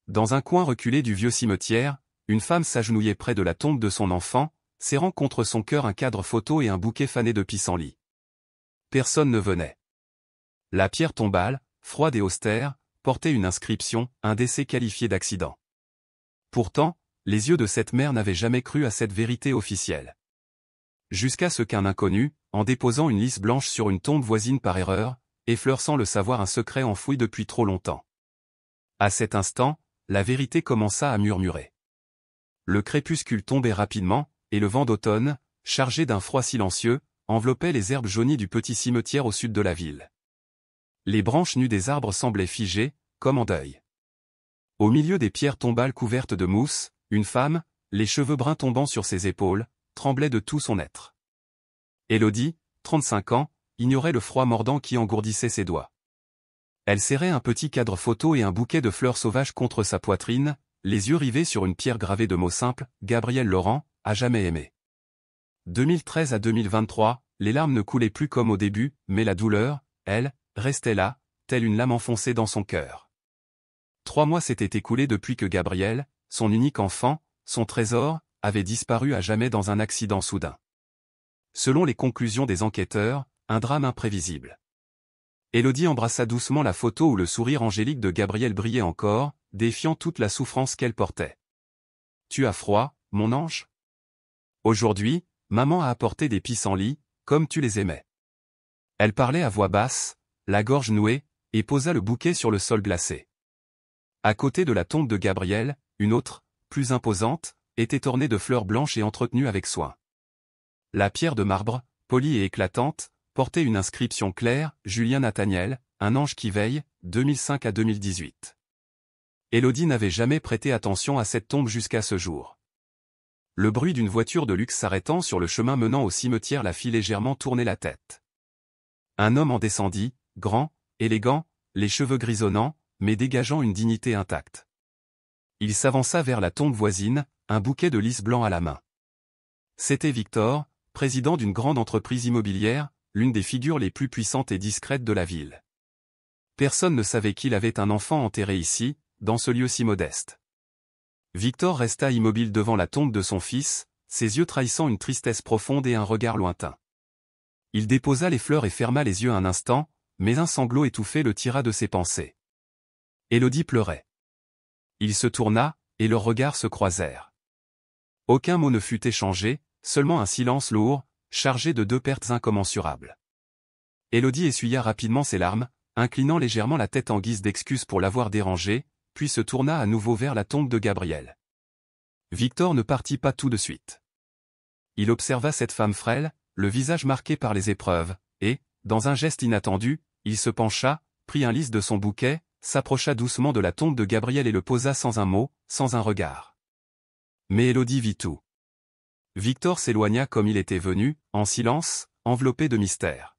Dans un coin reculé du vieux cimetière, une femme s'agenouillait près de la tombe de son enfant, serrant contre son cœur un cadre photo et un bouquet fané de pissenlit. Personne ne venait. La pierre tombale, froide et austère, portait une inscription, un décès qualifié d'accident. Pourtant, les yeux de cette mère n'avaient jamais cru à cette vérité officielle. Jusqu'à ce qu'un inconnu, en déposant une lisse blanche sur une tombe voisine par erreur, effleure sans le savoir un secret enfoui depuis trop longtemps. À cet instant, la vérité commença à murmurer. Le crépuscule tombait rapidement, et le vent d'automne, chargé d'un froid silencieux, enveloppait les herbes jaunies du petit cimetière au sud de la ville. Les branches nues des arbres semblaient figées, comme en deuil. Au milieu des pierres tombales couvertes de mousse, une femme, les cheveux bruns tombant sur ses épaules, tremblait de tout son être. Élodie, 35 ans, ignorait le froid mordant qui engourdissait ses doigts. Elle serrait un petit cadre photo et un bouquet de fleurs sauvages contre sa poitrine, les yeux rivés sur une pierre gravée de mots simples, Gabriel Laurent, à jamais aimé. 2013 à 2023, les larmes ne coulaient plus comme au début, mais la douleur, elle, restait là, telle une lame enfoncée dans son cœur. 3 mois s'étaient écoulés depuis que Gabriel, son unique enfant, son trésor, avait disparu à jamais dans un accident soudain. Selon les conclusions des enquêteurs, un drame imprévisible. Élodie embrassa doucement la photo où le sourire angélique de Gabriel brillait encore, défiant toute la souffrance qu'elle portait. « Tu as froid, mon ange ? Aujourd'hui, maman a apporté des pissenlits, comme tu les aimais. » Elle parlait à voix basse, la gorge nouée, et posa le bouquet sur le sol glacé. À côté de la tombe de Gabriel, une autre, plus imposante, était ornée de fleurs blanches et entretenue avec soin. La pierre de marbre, polie et éclatante, portait une inscription claire, Julien Nathaniel, un ange qui veille, 2005 à 2018. Élodie n'avait jamais prêté attention à cette tombe jusqu'à ce jour. Le bruit d'une voiture de luxe s'arrêtant sur le chemin menant au cimetière la fit légèrement tourner la tête. Un homme en descendit, grand, élégant, les cheveux grisonnants, mais dégageant une dignité intacte. Il s'avança vers la tombe voisine, un bouquet de lys blanc à la main. C'était Victor, président d'une grande entreprise immobilière, l'une des figures les plus puissantes et discrètes de la ville. Personne ne savait qu'il avait un enfant enterré ici, dans ce lieu si modeste. Victor resta immobile devant la tombe de son fils, ses yeux trahissant une tristesse profonde et un regard lointain. Il déposa les fleurs et ferma les yeux un instant, mais un sanglot étouffé le tira de ses pensées. Élodie pleurait. Il se tourna, et leurs regards se croisèrent. Aucun mot ne fut échangé, seulement un silence lourd, chargé de 2 pertes incommensurables. Élodie essuya rapidement ses larmes, inclinant légèrement la tête en guise d'excuse pour l'avoir dérangé, puis se tourna à nouveau vers la tombe de Gabriel. Victor ne partit pas tout de suite. Il observa cette femme frêle, le visage marqué par les épreuves, et, dans un geste inattendu, il se pencha, prit un lys de son bouquet, s'approcha doucement de la tombe de Gabriel et le posa sans un mot, sans un regard. Mais Élodie vit tout. Victor s'éloigna comme il était venu, en silence, enveloppé de mystère.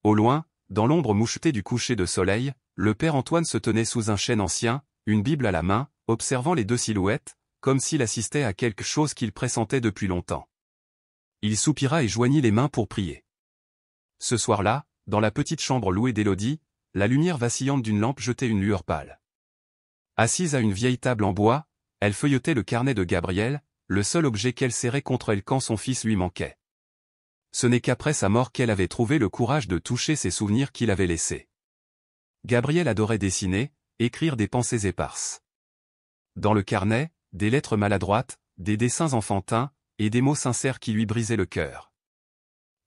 Au loin, dans l'ombre mouchetée du coucher de soleil, le père Antoine se tenait sous un chêne ancien, une Bible à la main, observant les 2 silhouettes, comme s'il assistait à quelque chose qu'il pressentait depuis longtemps. Il soupira et joignit les mains pour prier. Ce soir-là, dans la petite chambre louée d'Élodie, la lumière vacillante d'une lampe jetait une lueur pâle. Assise à une vieille table en bois, elle feuilletait le carnet de Gabriel, le seul objet qu'elle serrait contre elle quand son fils lui manquait. Ce n'est qu'après sa mort qu'elle avait trouvé le courage de toucher ces souvenirs qu'il avait laissés. Gabriel adorait dessiner, écrire des pensées éparses. Dans le carnet, des lettres maladroites, des dessins enfantins, et des mots sincères qui lui brisaient le cœur.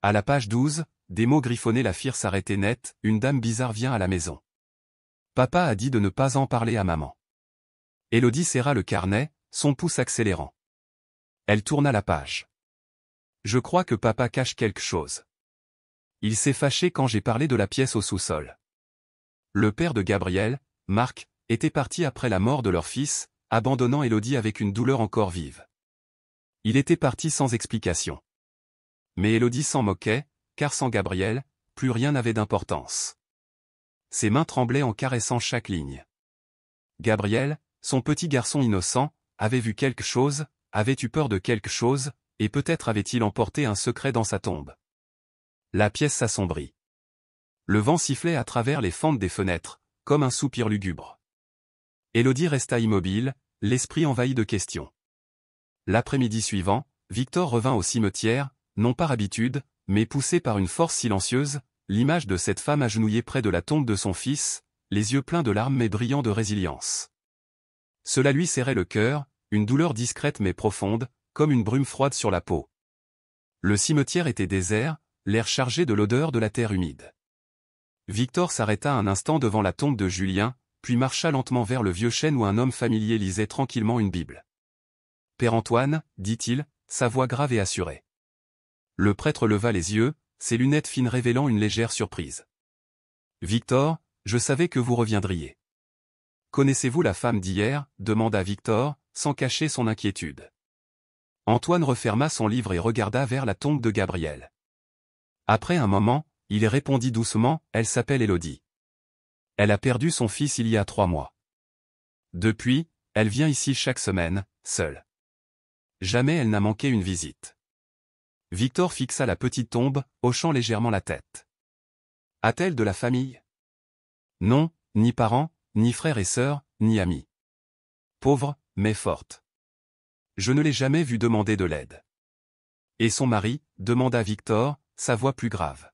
À la page 12, des mots griffonnés la firent s'arrêter net, une dame bizarre vient à la maison. Papa a dit de ne pas en parler à maman. Élodie serra le carnet, son pouce accélérant. Elle tourna la page. Je crois que papa cache quelque chose. Il s'est fâché quand j'ai parlé de la pièce au sous-sol. Le père de Gabriel, Marc, était parti après la mort de leur fils, abandonnant Élodie avec une douleur encore vive. Il était parti sans explication. Mais Élodie s'en moquait, car sans Gabriel, plus rien n'avait d'importance. Ses mains tremblaient en caressant chaque ligne. Gabriel, son petit garçon innocent, avait vu quelque chose, avait eu peur de quelque chose, et peut-être avait-il emporté un secret dans sa tombe. La pièce s'assombrit. Le vent sifflait à travers les fentes des fenêtres, comme un soupir lugubre. Élodie resta immobile, l'esprit envahi de questions. L'après-midi suivant, Victor revint au cimetière, non par habitude, mais poussé par une force silencieuse, l'image de cette femme agenouillée près de la tombe de son fils, les yeux pleins de larmes mais brillants de résilience. Cela lui serrait le cœur, une douleur discrète mais profonde, comme une brume froide sur la peau. Le cimetière était désert, l'air chargé de l'odeur de la terre humide. Victor s'arrêta un instant devant la tombe de Julien, puis marcha lentement vers le vieux chêne où un homme familier lisait tranquillement une Bible. « Père Antoine, dit-il, sa voix grave et assurée. » Le prêtre leva les yeux, ses lunettes fines révélant une légère surprise. « Victor, je savais que vous reviendriez. »« Connaissez-vous la femme d'hier » demanda Victor, sans cacher son inquiétude. Antoine referma son livre et regarda vers la tombe de Gabriel. Après un moment, il répondit doucement, « Elle s'appelle Élodie. Elle a perdu son fils il y a 3 mois. Depuis, elle vient ici chaque semaine, seule. Jamais elle n'a manqué une visite. » Victor fixa la petite tombe, hochant légèrement la tête. « A-t-elle de la famille ?»« Non, ni parents, ni frères et sœurs, ni amis. Pauvre, mais forte. Je ne l'ai jamais vue demander de l'aide. »« Et son mari ?» demanda Victor, sa voix plus grave.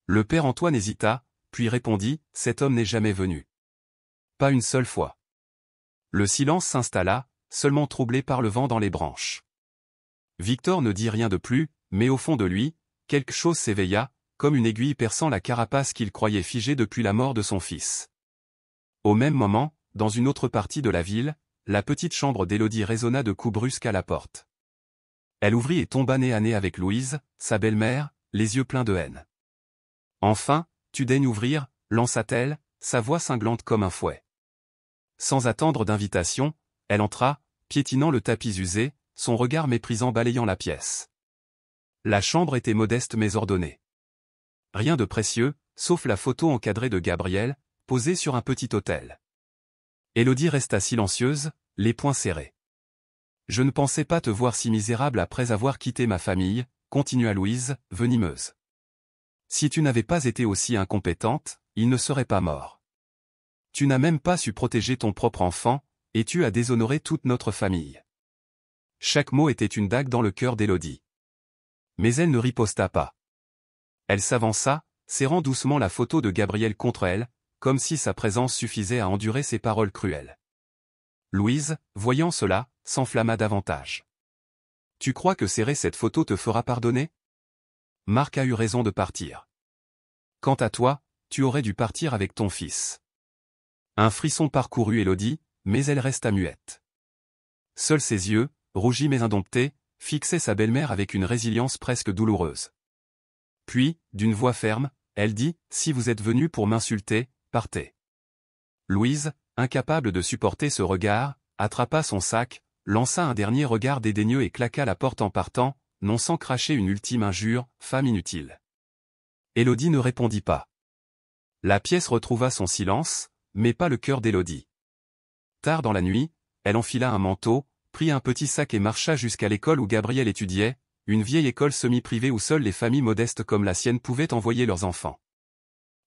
Le père Antoine hésita, puis répondit, « Cet homme n'est jamais venu. Pas une seule fois. » Le silence s'installa, seulement troublé par le vent dans les branches. Victor ne dit rien de plus, mais au fond de lui, quelque chose s'éveilla, comme une aiguille perçant la carapace qu'il croyait figée depuis la mort de son fils. Au même moment, dans une autre partie de la ville, la petite chambre d'Élodie résonna de coups brusques à la porte. Elle ouvrit et tomba nez à nez avec Louise, sa belle-mère, les yeux pleins de haine. « Enfin, tu daignes ouvrir » lança-t-elle, sa voix cinglante comme un fouet. Sans attendre d'invitation, elle entra, piétinant le tapis usé, son regard méprisant balayant la pièce. La chambre était modeste mais ordonnée. Rien de précieux, sauf la photo encadrée de Gabriel, posée sur un petit autel. Élodie resta silencieuse, les poings serrés. « Je ne pensais pas te voir si misérable après avoir quitté ma famille, » continua Louise, venimeuse. « Si tu n'avais pas été aussi incompétente, il ne serait pas mort. Tu n'as même pas su protéger ton propre enfant, et tu as déshonoré toute notre famille. » Chaque mot était une dague dans le cœur d'Élodie. Mais elle ne riposta pas. Elle s'avança, serrant doucement la photo de Gabriel contre elle, comme si sa présence suffisait à endurer ses paroles cruelles. Louise, voyant cela, s'enflamma davantage. « Tu crois que serrer cette photo te fera pardonner ? Marc a eu raison de partir. Quant à toi, tu aurais dû partir avec ton fils. » Un frisson parcourut Élodie, mais elle resta muette. Seuls ses yeux, rougis mais indomptés, fixaient sa belle-mère avec une résilience presque douloureuse. Puis, d'une voix ferme, elle dit, « Si vous êtes venu pour m'insulter, partez. » Louise, incapable de supporter ce regard, attrapa son sac, lança un dernier regard dédaigneux et claqua la porte en partant, non sans cracher une ultime injure, femme inutile. Élodie ne répondit pas. La pièce retrouva son silence, mais pas le cœur d'Élodie. Tard dans la nuit, elle enfila un manteau, prit un petit sac et marcha jusqu'à l'école où Gabriel étudiait, une vieille école semi-privée où seules les familles modestes comme la sienne pouvaient envoyer leurs enfants.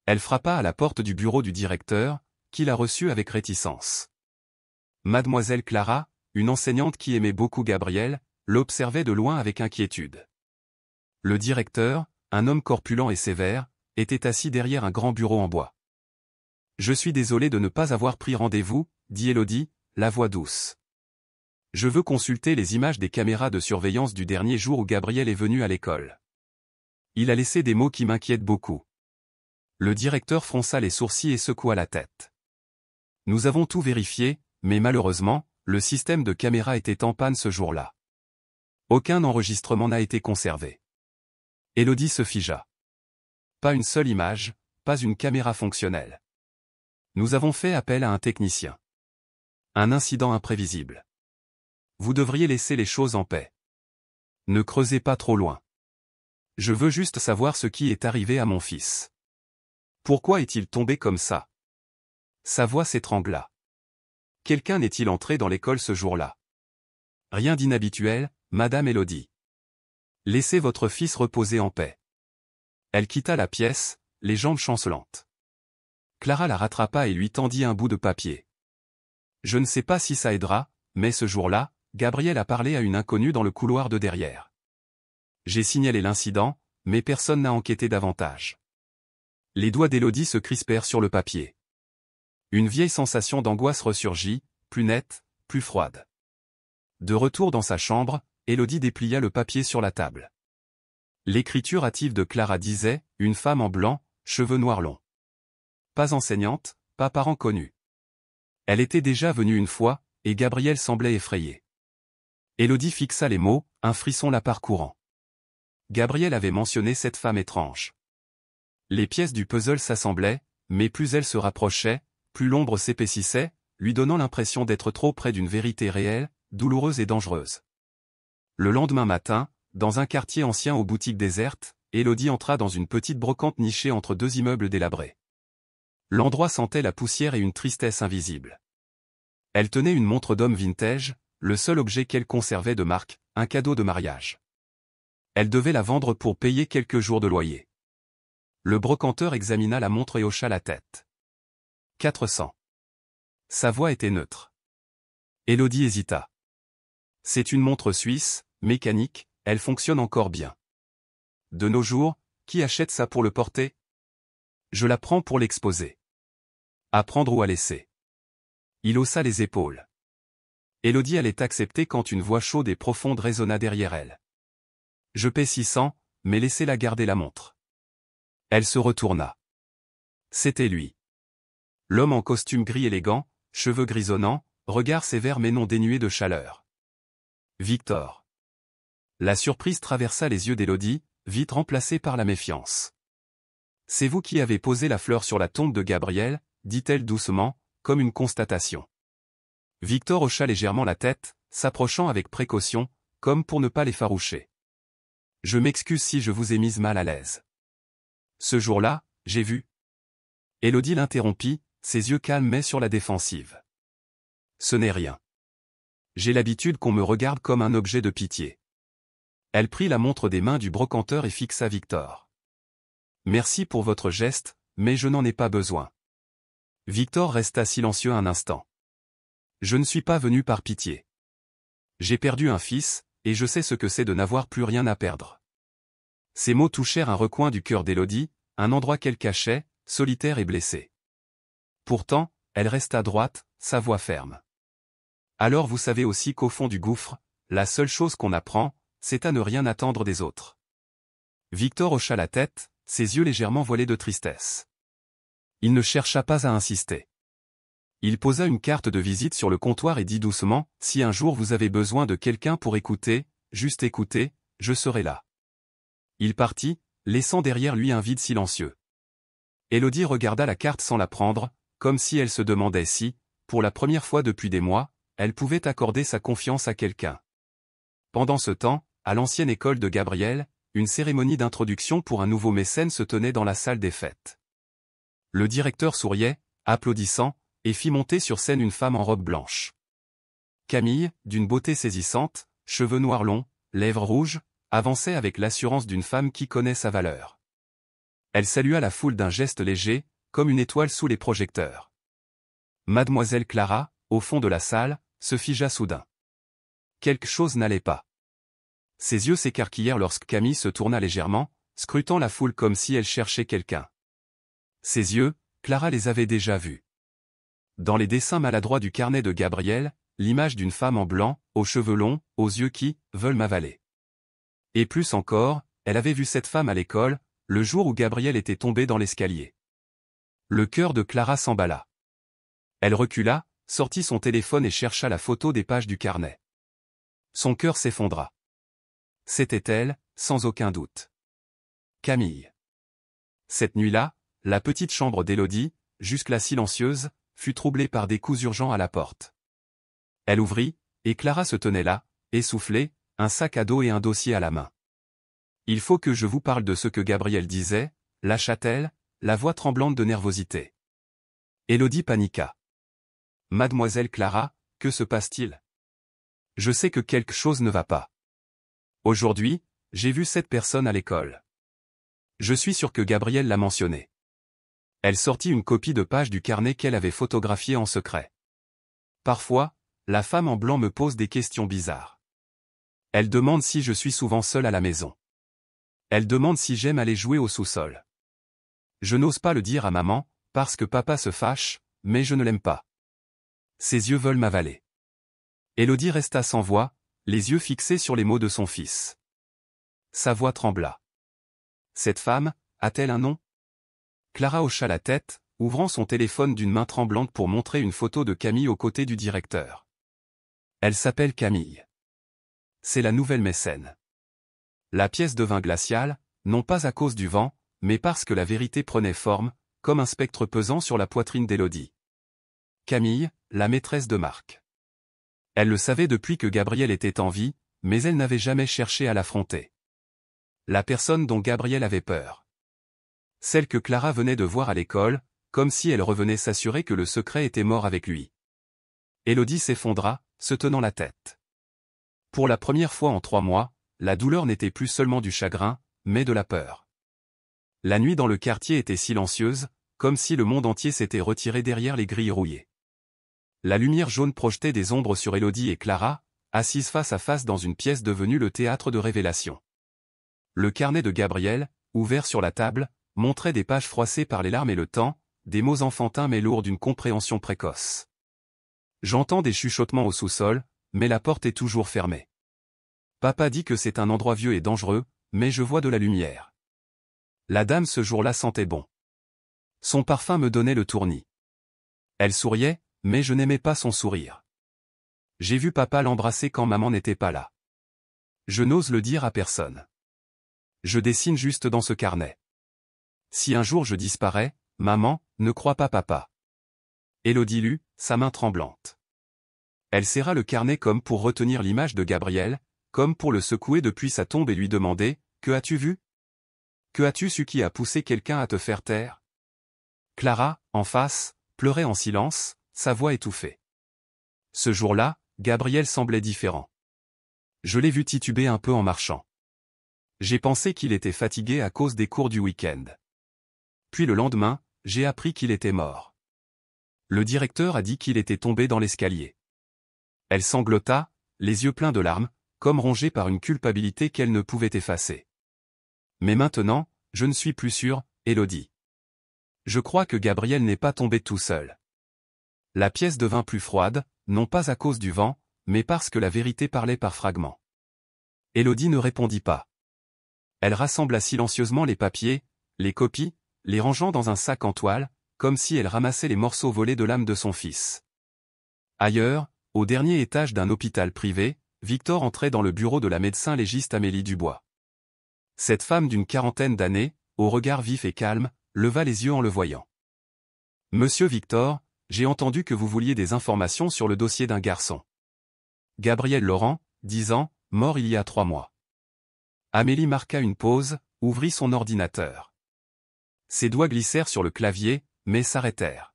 Elle frappa à la porte du bureau du directeur, qui la reçut avec réticence. Mademoiselle Clara, une enseignante qui aimait beaucoup Gabriel, l'observait de loin avec inquiétude. Le directeur, un homme corpulent et sévère, était assis derrière un grand bureau en bois. « Je suis désolé de ne pas avoir pris rendez-vous, » dit Élodie, la voix douce. « Je veux consulter les images des caméras de surveillance du dernier jour où Gabriel est venu à l'école. Il a laissé des mots qui m'inquiètent beaucoup. » Le directeur fronça les sourcils et secoua la tête. « Nous avons tout vérifié, mais malheureusement, le système de caméra était en panne ce jour-là. Aucun enregistrement n'a été conservé. » Élodie se figea. Pas une seule image, pas une caméra fonctionnelle. Nous avons fait appel à un technicien. Un incident imprévisible. Vous devriez laisser les choses en paix. Ne creusez pas trop loin. Je veux juste savoir ce qui est arrivé à mon fils. Pourquoi est-il tombé comme ça? Sa voix s'étrangla. Quelqu'un n'est-il entré dans l'école ce jour-là? Rien d'inhabituel, Madame Élodie. Laissez votre fils reposer en paix. Elle quitta la pièce, les jambes chancelantes. Clara la rattrapa et lui tendit un bout de papier. Je ne sais pas si ça aidera, mais ce jour-là, Gabriel a parlé à une inconnue dans le couloir de derrière. J'ai signalé l'incident, mais personne n'a enquêté davantage. Les doigts d'Élodie se crispèrent sur le papier. Une vieille sensation d'angoisse ressurgit, plus nette, plus froide. De retour dans sa chambre, Élodie déplia le papier sur la table. L'écriture hâtive de Clara disait « Une femme en blanc, cheveux noirs longs. » Pas enseignante, pas parent connu. Elle était déjà venue une fois, et Gabriel semblait effrayé. Élodie fixa les mots, un frisson la parcourant. Gabriel avait mentionné cette femme étrange. Les pièces du puzzle s'assemblaient, mais plus elle se rapprochait, plus l'ombre s'épaississait, lui donnant l'impression d'être trop près d'une vérité réelle, douloureuse et dangereuse. Le lendemain matin, dans un quartier ancien aux boutiques désertes, Élodie entra dans une petite brocante nichée entre deux immeubles délabrés. L'endroit sentait la poussière et une tristesse invisible. Elle tenait une montre d'homme vintage, le seul objet qu'elle conservait de marque, un cadeau de mariage. Elle devait la vendre pour payer quelques jours de loyer. Le brocanteur examina la montre et hocha la tête. 400. Sa voix était neutre. Élodie hésita. C'est une montre suisse, mécanique, elle fonctionne encore bien. De nos jours, qui achète ça pour le porter? Je la prends pour l'exposer. À prendre ou à laisser. Il haussa les épaules. Élodie allait accepter quand une voix chaude et profonde résonna derrière elle. Je paie 600, mais laissez-la garder la montre. Elle se retourna. C'était lui. L'homme en costume gris élégant, cheveux grisonnants, regard sévère mais non dénué de chaleur. Victor. La surprise traversa les yeux d'Élodie, vite remplacée par la méfiance. C'est vous qui avez posé la fleur sur la tombe de Gabriel, dit-elle doucement, comme une constatation. Victor hocha légèrement la tête, s'approchant avec précaution, comme pour ne pas l'effaroucher. Je m'excuse si je vous ai mise mal à l'aise. Ce jour-là, j'ai vu. Élodie l'interrompit, ses yeux calmes mais sur la défensive. Ce n'est rien. J'ai l'habitude qu'on me regarde comme un objet de pitié. Elle prit la montre des mains du brocanteur et fixa Victor. Merci pour votre geste, mais je n'en ai pas besoin. Victor resta silencieux un instant. Je ne suis pas venu par pitié. J'ai perdu un fils, et je sais ce que c'est de n'avoir plus rien à perdre. Ces mots touchèrent un recoin du cœur d'Élodie, un endroit qu'elle cachait, solitaire et blessé. Pourtant, elle resta droite, sa voix ferme. Alors vous savez aussi qu'au fond du gouffre, la seule chose qu'on apprend, c'est à ne rien attendre des autres. Victor hocha la tête, ses yeux légèrement voilés de tristesse. Il ne chercha pas à insister. Il posa une carte de visite sur le comptoir et dit doucement, « Si un jour vous avez besoin de quelqu'un pour écouter, juste écouter, je serai là. » Il partit, laissant derrière lui un vide silencieux. Élodie regarda la carte sans la prendre, comme si elle se demandait si, pour la première fois depuis des mois, elle pouvait accorder sa confiance à quelqu'un. Pendant ce temps, à l'ancienne école de Gabriel, une cérémonie d'introduction pour un nouveau mécène se tenait dans la salle des fêtes. Le directeur souriait, applaudissant, et fit monter sur scène une femme en robe blanche. Camille, d'une beauté saisissante, cheveux noirs longs, lèvres rouges, avançait avec l'assurance d'une femme qui connaît sa valeur. Elle salua la foule d'un geste léger, comme une étoile sous les projecteurs. Mademoiselle Clara, au fond de la salle, se figea soudain. Quelque chose n'allait pas. Ses yeux s'écarquillèrent lorsque Camille se tourna légèrement, scrutant la foule comme si elle cherchait quelqu'un. Ses yeux, Clara les avait déjà vus. Dans les dessins maladroits du carnet de Gabriel, l'image d'une femme en blanc, aux cheveux longs, aux yeux qui veulent m'avaler. Et plus encore, elle avait vu cette femme à l'école, le jour où Gabriel était tombé dans l'escalier. Le cœur de Clara s'emballa. Elle recula, sortit son téléphone et chercha la photo des pages du carnet. Son cœur s'effondra. C'était elle, sans aucun doute. Camille. Cette nuit-là, la petite chambre d'Élodie, jusque-là silencieuse, fut troublée par des coups urgents à la porte. Elle ouvrit, et Clara se tenait là, essoufflée, un sac à dos et un dossier à la main. « Il faut que je vous parle de ce que Gabriel disait » lâcha-t-elle, la voix tremblante de nervosité. Élodie paniqua. « Mademoiselle Clara, que se passe-t-il? Je sais que quelque chose ne va pas. Aujourd'hui, j'ai vu cette personne à l'école. Je suis sûr que Gabriel l'a mentionné. » Elle sortit une copie de page du carnet qu'elle avait photographié en secret. Parfois, la femme en blanc me pose des questions bizarres. Elle demande si je suis souvent seul à la maison. Elle demande si j'aime aller jouer au sous-sol. Je n'ose pas le dire à maman, parce que papa se fâche, mais je ne l'aime pas. Ses yeux veulent m'avaler. Élodie resta sans voix, les yeux fixés sur les mots de son fils. Sa voix trembla. Cette femme, a-t-elle un nom? Clara hocha la tête, ouvrant son téléphone d'une main tremblante pour montrer une photo de Camille aux côtés du directeur. Elle s'appelle Camille. C'est la nouvelle mécène. La pièce devint glaciale, non pas à cause du vent, mais parce que la vérité prenait forme, comme un spectre pesant sur la poitrine d'Élodie. Camille, la maîtresse de Marc. Elle le savait depuis que Gabriel était en vie, mais elle n'avait jamais cherché à l'affronter. La personne dont Gabriel avait peur. Celle que Clara venait de voir à l'école, comme si elle revenait s'assurer que le secret était mort avec lui. Élodie s'effondra, se tenant la tête. Pour la première fois en 3 mois, la douleur n'était plus seulement du chagrin, mais de la peur. La nuit dans le quartier était silencieuse, comme si le monde entier s'était retiré derrière les grilles rouillées. La lumière jaune projetait des ombres sur Élodie et Clara, assises face à face dans une pièce devenue le théâtre de révélation. Le carnet de Gabriel, ouvert sur la table, montrait des pages froissées par les larmes et le temps, des mots enfantins mais lourds d'une compréhension précoce. J'entends des chuchotements au sous-sol, mais la porte est toujours fermée. Papa dit que c'est un endroit vieux et dangereux, mais je vois de la lumière. La dame ce jour-là sentait bon. Son parfum me donnait le tournis. Elle souriait, mais je n'aimais pas son sourire. J'ai vu papa l'embrasser quand maman n'était pas là. Je n'ose le dire à personne. Je dessine juste dans ce carnet. Si un jour je disparais, maman, ne crois pas papa. Élodie lut, sa main tremblante. Elle serra le carnet comme pour retenir l'image de Gabriel, comme pour le secouer depuis sa tombe et lui demander, « Que as-tu vu? Que as-tu su qui a poussé quelqu'un à te faire taire ?» Clara, en face, pleurait en silence, sa voix étouffée. Ce jour-là, Gabriel semblait différent. Je l'ai vu tituber un peu en marchant. J'ai pensé qu'il était fatigué à cause des cours du week-end. Puis le lendemain, j'ai appris qu'il était mort. Le directeur a dit qu'il était tombé dans l'escalier. Elle sanglota, les yeux pleins de larmes, comme rongée par une culpabilité qu'elle ne pouvait effacer. Mais maintenant, je ne suis plus sûre, Élodie. Je crois que Gabriel n'est pas tombé tout seul. La pièce devint plus froide, non pas à cause du vent, mais parce que la vérité parlait par fragments. Élodie ne répondit pas. Elle rassembla silencieusement les papiers, les copies, les rangeant dans un sac en toile, comme si elle ramassait les morceaux volés de l'âme de son fils. Ailleurs, au dernier étage d'un hôpital privé, Victor entrait dans le bureau de la médecin légiste Amélie Dubois. Cette femme d'une 40aine d'années, au regard vif et calme, leva les yeux en le voyant. « Monsieur Victor, j'ai entendu que vous vouliez des informations sur le dossier d'un garçon. Gabriel Laurent, 10 ans, mort il y a 3 mois. » Amélie marqua une pause, ouvrit son ordinateur. Ses doigts glissèrent sur le clavier, mais s'arrêtèrent.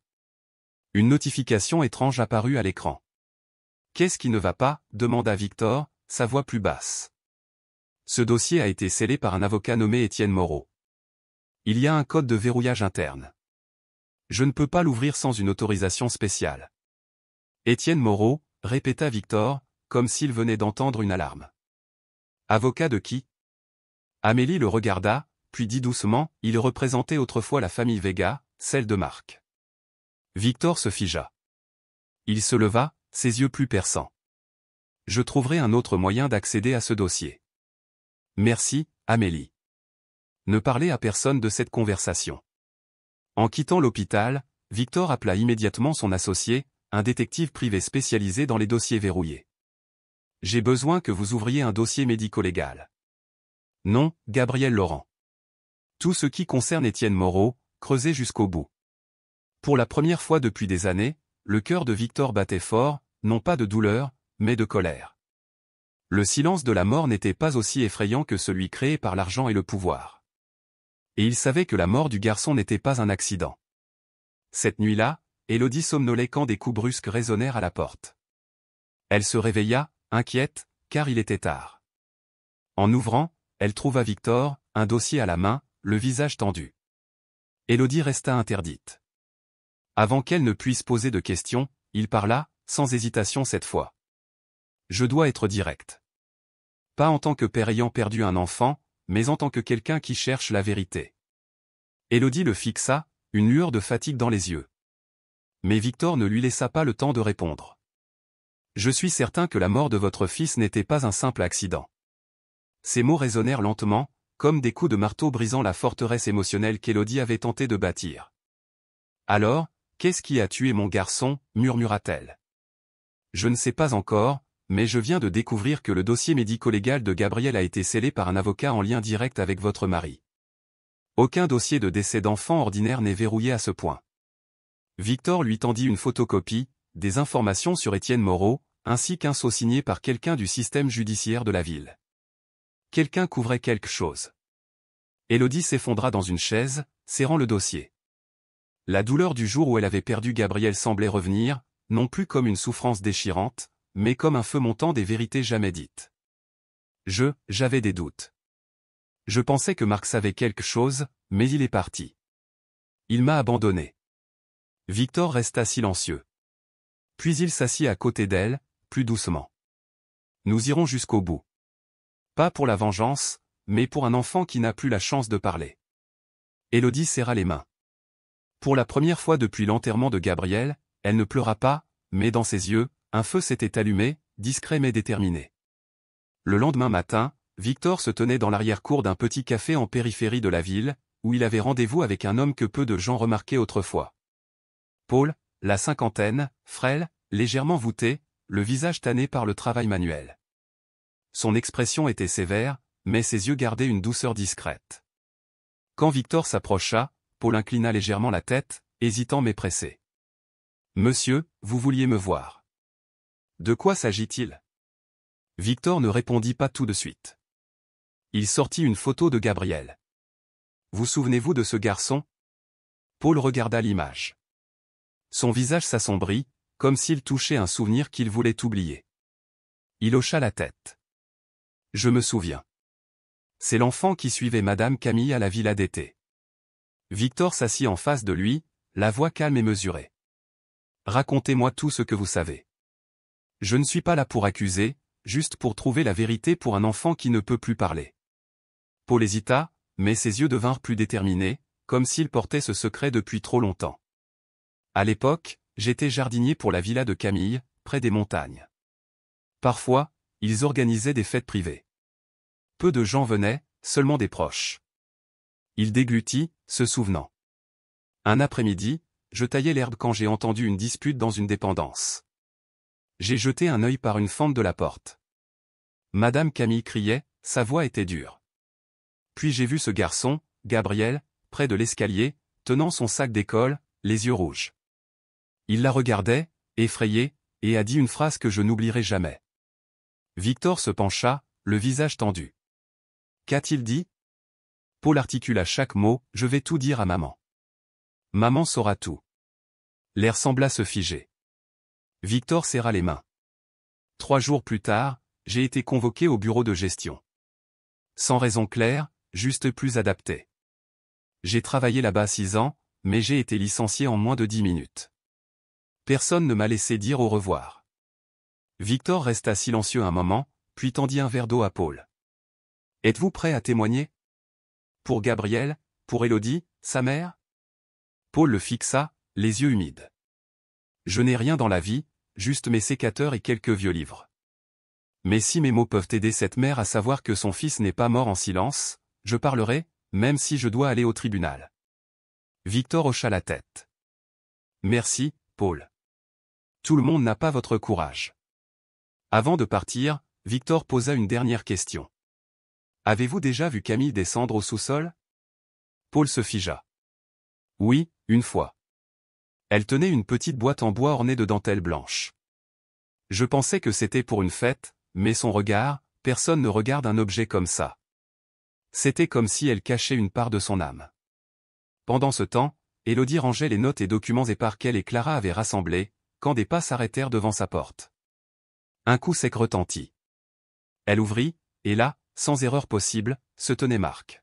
Une notification étrange apparut à l'écran. « Qu'est-ce qui ne va pas ?» demanda Victor, sa voix plus basse. Ce dossier a été scellé par un avocat nommé Étienne Moreau. Il y a un code de verrouillage interne. Je ne peux pas l'ouvrir sans une autorisation spéciale. Étienne Moreau, répéta Victor, comme s'il venait d'entendre une alarme. Avocat de qui? Amélie le regarda, puis dit doucement, il représentait autrefois la famille Vega, celle de Marc. Victor se figea. Il se leva, ses yeux plus perçants. Je trouverai un autre moyen d'accéder à ce dossier. Merci, Amélie. Ne parlez à personne de cette conversation. En quittant l'hôpital, Victor appela immédiatement son associé, un détective privé spécialisé dans les dossiers verrouillés. J'ai besoin que vous ouvriez un dossier médico-légal. Non, Gabriel Laurent. Tout ce qui concerne Étienne Moreau, creusé jusqu'au bout. Pour la première fois depuis des années, le cœur de Victor battait fort, non pas de douleur, mais de colère. Le silence de la mort n'était pas aussi effrayant que celui créé par l'argent et le pouvoir. Et il savait que la mort du garçon n'était pas un accident. Cette nuit-là, Élodie somnolait quand des coups brusques résonnèrent à la porte. Elle se réveilla, inquiète, car il était tard. En ouvrant, elle trouva Victor, un dossier à la main, le visage tendu. Élodie resta interdite. Avant qu'elle ne puisse poser de questions, il parla, sans hésitation cette fois. Je dois être direct. Pas en tant que père ayant perdu un enfant, mais en tant que quelqu'un qui cherche la vérité. Élodie le fixa, une lueur de fatigue dans les yeux. Mais Victor ne lui laissa pas le temps de répondre. Je suis certain que la mort de votre fils n'était pas un simple accident. Ces mots résonnèrent lentement, comme des coups de marteau brisant la forteresse émotionnelle qu'Élodie avait tenté de bâtir. Alors, qu'est-ce qui a tué mon garçon, murmura-t-elle. Je ne sais pas encore, mais je viens de découvrir que le dossier médico-légal de Gabriel a été scellé par un avocat en lien direct avec votre mari. Aucun dossier de décès d'enfant ordinaire n'est verrouillé à ce point. Victor lui tendit une photocopie, des informations sur Étienne Moreau, ainsi qu'un sceau signé par quelqu'un du système judiciaire de la ville. Quelqu'un couvrait quelque chose. Élodie s'effondra dans une chaise, serrant le dossier. La douleur du jour où elle avait perdu Gabriel semblait revenir, non plus comme une souffrance déchirante, mais comme un feu montant des vérités jamais dites. J'avais des doutes. Je pensais que Marc savait quelque chose, mais il est parti. Il m'a abandonné. Victor resta silencieux. Puis il s'assit à côté d'elle, plus doucement. Nous irons jusqu'au bout. Pas pour la vengeance, mais pour un enfant qui n'a plus la chance de parler. Élodie serra les mains. Pour la première fois depuis l'enterrement de Gabriel, elle ne pleura pas, mais dans ses yeux, un feu s'était allumé, discret mais déterminé. Le lendemain matin, Victor se tenait dans l'arrière-cour d'un petit café en périphérie de la ville, où il avait rendez-vous avec un homme que peu de gens remarquaient autrefois. Paul, la cinquantaine, frêle, légèrement voûté, le visage tanné par le travail manuel. Son expression était sévère, mais ses yeux gardaient une douceur discrète. Quand Victor s'approcha, Paul inclina légèrement la tête, hésitant mais pressé. « Monsieur, vous vouliez me voir. » « De quoi s'agit-il » Victor ne répondit pas tout de suite. Il sortit une photo de Gabriel. « Vous souvenez-vous de ce garçon » Paul regarda l'image. Son visage s'assombrit, comme s'il touchait un souvenir qu'il voulait oublier. Il hocha la tête. « Je me souviens. C'est l'enfant qui suivait Madame Camille à la villa d'été. » Victor s'assit en face de lui, la voix calme et mesurée. « Racontez-moi tout ce que vous savez. Je ne suis pas là pour accuser, juste pour trouver la vérité pour un enfant qui ne peut plus parler. » Paul hésita, mais ses yeux devinrent plus déterminés, comme s'il portait ce secret depuis trop longtemps. À l'époque, j'étais jardinier pour la villa de Camille, près des montagnes. Parfois, ils organisaient des fêtes privées. Peu de gens venaient, seulement des proches. Il déglutit, se souvenant. Un après-midi, je taillais l'herbe quand j'ai entendu une dispute dans une dépendance. J'ai jeté un œil par une fente de la porte. Madame Camille criait, sa voix était dure. Puis j'ai vu ce garçon, Gabriel, près de l'escalier, tenant son sac d'école, les yeux rouges. Il la regardait, effrayé, et a dit une phrase que je n'oublierai jamais. Victor se pencha, le visage tendu. Qu'a-t-il dit ? Paul articula chaque mot, je vais tout dire à maman. Maman saura tout. L'air sembla se figer. Victor serra les mains. 3 jours plus tard, j'ai été convoqué au bureau de gestion. Sans raison claire, juste plus adapté. J'ai travaillé là-bas 6 ans, mais j'ai été licencié en moins de 10 minutes. Personne ne m'a laissé dire au revoir. Victor resta silencieux un moment, puis tendit un verre d'eau à Paul. Êtes-vous prêt à témoigner ? Pour Gabriel, pour Élodie, sa mère ? Paul le fixa, les yeux humides. Je n'ai rien dans la vie, juste mes sécateurs et quelques vieux livres. Mais si mes mots peuvent aider cette mère à savoir que son fils n'est pas mort en silence, je parlerai, même si je dois aller au tribunal. Victor hocha la tête. Merci, Paul. Tout le monde n'a pas votre courage. Avant de partir, Victor posa une dernière question. Avez-vous déjà vu Camille descendre au sous-sol ? Paul se figea. Oui, une fois. Elle tenait une petite boîte en bois ornée de dentelle blanche. Je pensais que c'était pour une fête, mais son regard, personne ne regarde un objet comme ça. C'était comme si elle cachait une part de son âme. Pendant ce temps, Élodie rangeait les notes et documents épars qu'elle et Clara avaient rassemblés, quand des pas s'arrêtèrent devant sa porte. Un coup sec retentit. Elle ouvrit, et là, sans erreur possible, se tenait Marc.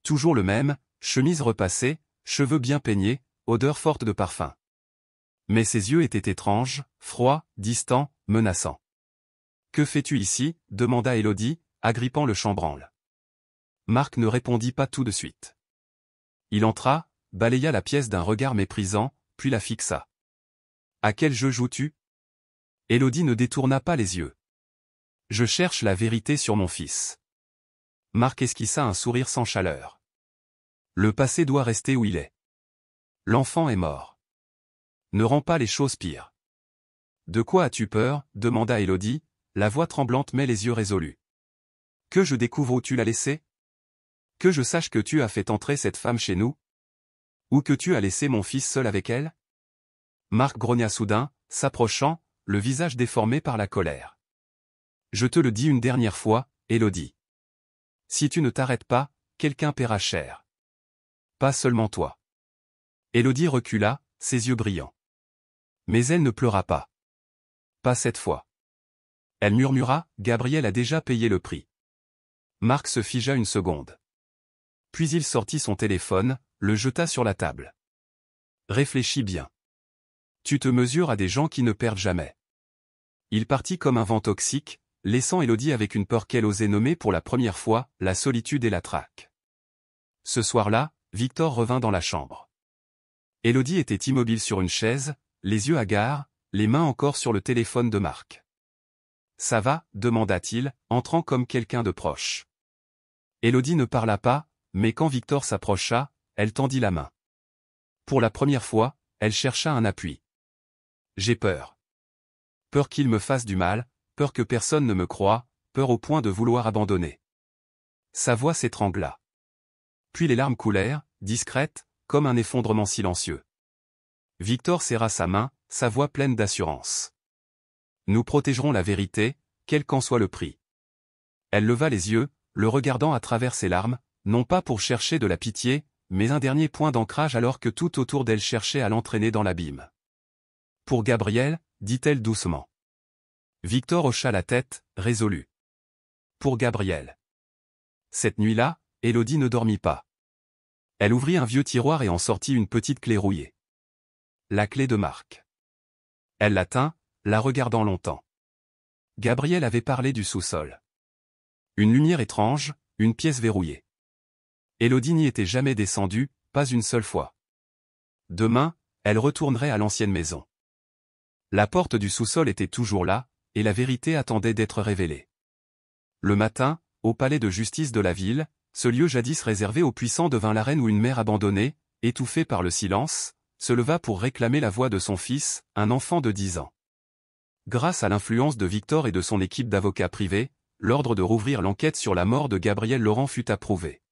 Toujours le même, chemise repassée, cheveux bien peignés, odeur forte de parfum. Mais ses yeux étaient étranges, froids, distants, menaçants. « Que fais-tu ici » demanda Élodie, agrippant le chambranle. Marc ne répondit pas tout de suite. Il entra, balaya la pièce d'un regard méprisant, puis la fixa. « À quel jeu joues-tu » Élodie ne détourna pas les yeux. « Je cherche la vérité sur mon fils. » Marc esquissa un sourire sans chaleur. « Le passé doit rester où il est. L'enfant est mort. Ne rends pas les choses pires. »« De quoi as-tu peur » demanda Élodie, la voix tremblante mais les yeux résolus. « Que je découvre où tu l'as laissé ? Que je sache que tu as fait entrer cette femme chez nous ? Ou que tu as laissé mon fils seul avec elle ?» Marc grogna soudain, s'approchant, le visage déformé par la colère. « Je te le dis une dernière fois, Élodie. Si tu ne t'arrêtes pas, quelqu'un paiera cher. Pas seulement toi. » Élodie recula, ses yeux brillants. Mais elle ne pleura pas. Pas cette fois. Elle murmura, « Gabriel a déjà payé le prix. » Marc se figea une seconde. Puis il sortit son téléphone, le jeta sur la table. « Réfléchis bien. Tu te mesures à des gens qui ne perdent jamais. » Il partit comme un vent toxique, laissant Élodie avec une peur qu'elle osait nommer pour la première fois, la solitude et la traque. Ce soir-là, Victor revint dans la chambre. Élodie était immobile sur une chaise, les yeux hagards, les mains encore sur le téléphone de Marc. « Ça va » demanda-t-il, entrant comme quelqu'un de proche. Élodie ne parla pas, mais quand Victor s'approcha, elle tendit la main. Pour la première fois, elle chercha un appui. « J'ai peur. Peur qu'il me fasse du mal, peur que personne ne me croie, peur au point de vouloir abandonner. » Sa voix s'étrangla. Puis les larmes coulèrent, discrètes, comme un effondrement silencieux. Victor serra sa main, sa voix pleine d'assurance. « Nous protégerons la vérité, quel qu'en soit le prix. » Elle leva les yeux, le regardant à travers ses larmes, non pas pour chercher de la pitié, mais un dernier point d'ancrage alors que tout autour d'elle cherchait à l'entraîner dans l'abîme. « Pour Gabriel » dit-elle doucement. Victor hocha la tête, résolu. « Pour Gabriel. » Cette nuit-là, Élodie ne dormit pas. Elle ouvrit un vieux tiroir et en sortit une petite clé rouillée. La clé de Marc. Elle la tint, la regardant longtemps. Gabriel avait parlé du sous-sol. Une lumière étrange, une pièce verrouillée. Élodie n'y était jamais descendue, pas une seule fois. Demain, elle retournerait à l'ancienne maison. La porte du sous-sol était toujours là, et la vérité attendait d'être révélée. Le matin, au palais de justice de la ville, ce lieu jadis réservé aux puissants devint l'arène où une mère abandonnée, étouffée par le silence, se leva pour réclamer la voix de son fils, un enfant de 10 ans. Grâce à l'influence de Victor et de son équipe d'avocats privés, l'ordre de rouvrir l'enquête sur la mort de Gabriel Laurent fut approuvé.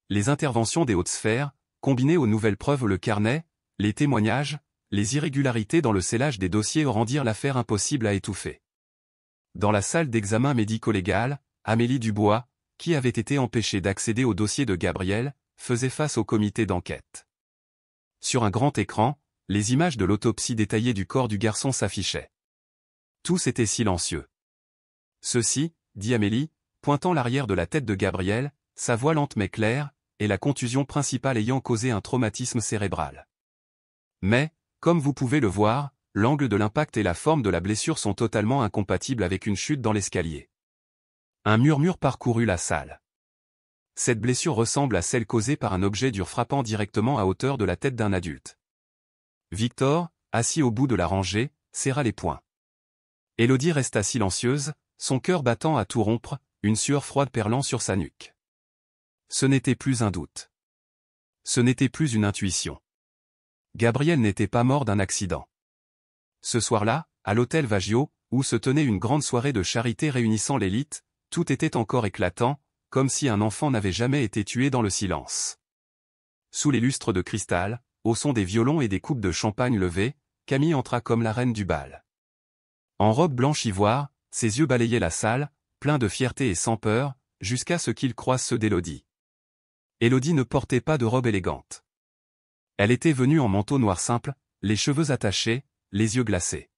Les interventions des hautes sphères, combinées aux nouvelles preuves, le carnet, les témoignages, les irrégularités dans le scellage des dossiers rendirent l'affaire impossible à étouffer. Dans la salle d'examen médico-légal, Amélie Dubois, qui avait été empêchée d'accéder au dossier de Gabriel, faisait face au comité d'enquête. Sur un grand écran, les images de l'autopsie détaillée du corps du garçon s'affichaient. Tous étaient silencieux. « Ceci, » dit Amélie, pointant l'arrière de la tête de Gabriel, sa voix lente mais claire, est la contusion principale ayant causé un traumatisme cérébral. Mais, comme vous pouvez le voir, l'angle de l'impact et la forme de la blessure sont totalement incompatibles avec une chute dans l'escalier. Un murmure parcourut la salle. Cette blessure ressemble à celle causée par un objet dur frappant directement à hauteur de la tête d'un adulte. Victor, assis au bout de la rangée, serra les poings. Élodie resta silencieuse, son cœur battant à tout rompre, une sueur froide perlant sur sa nuque. Ce n'était plus un doute. Ce n'était plus une intuition. Gabriel n'était pas mort d'un accident. Ce soir-là, à l'hôtel Vagio, où se tenait une grande soirée de charité réunissant l'élite, tout était encore éclatant, comme si un enfant n'avait jamais été tué dans le silence. Sous les lustres de cristal, au son des violons et des coupes de champagne levées, Camille entra comme la reine du bal. En robe blanche ivoire, ses yeux balayaient la salle, pleins de fierté et sans peur, jusqu'à ce qu'ils croisent ceux d'Élodie. Élodie ne portait pas de robe élégante. Elle était venue en manteau noir simple, les cheveux attachés, les yeux glacés.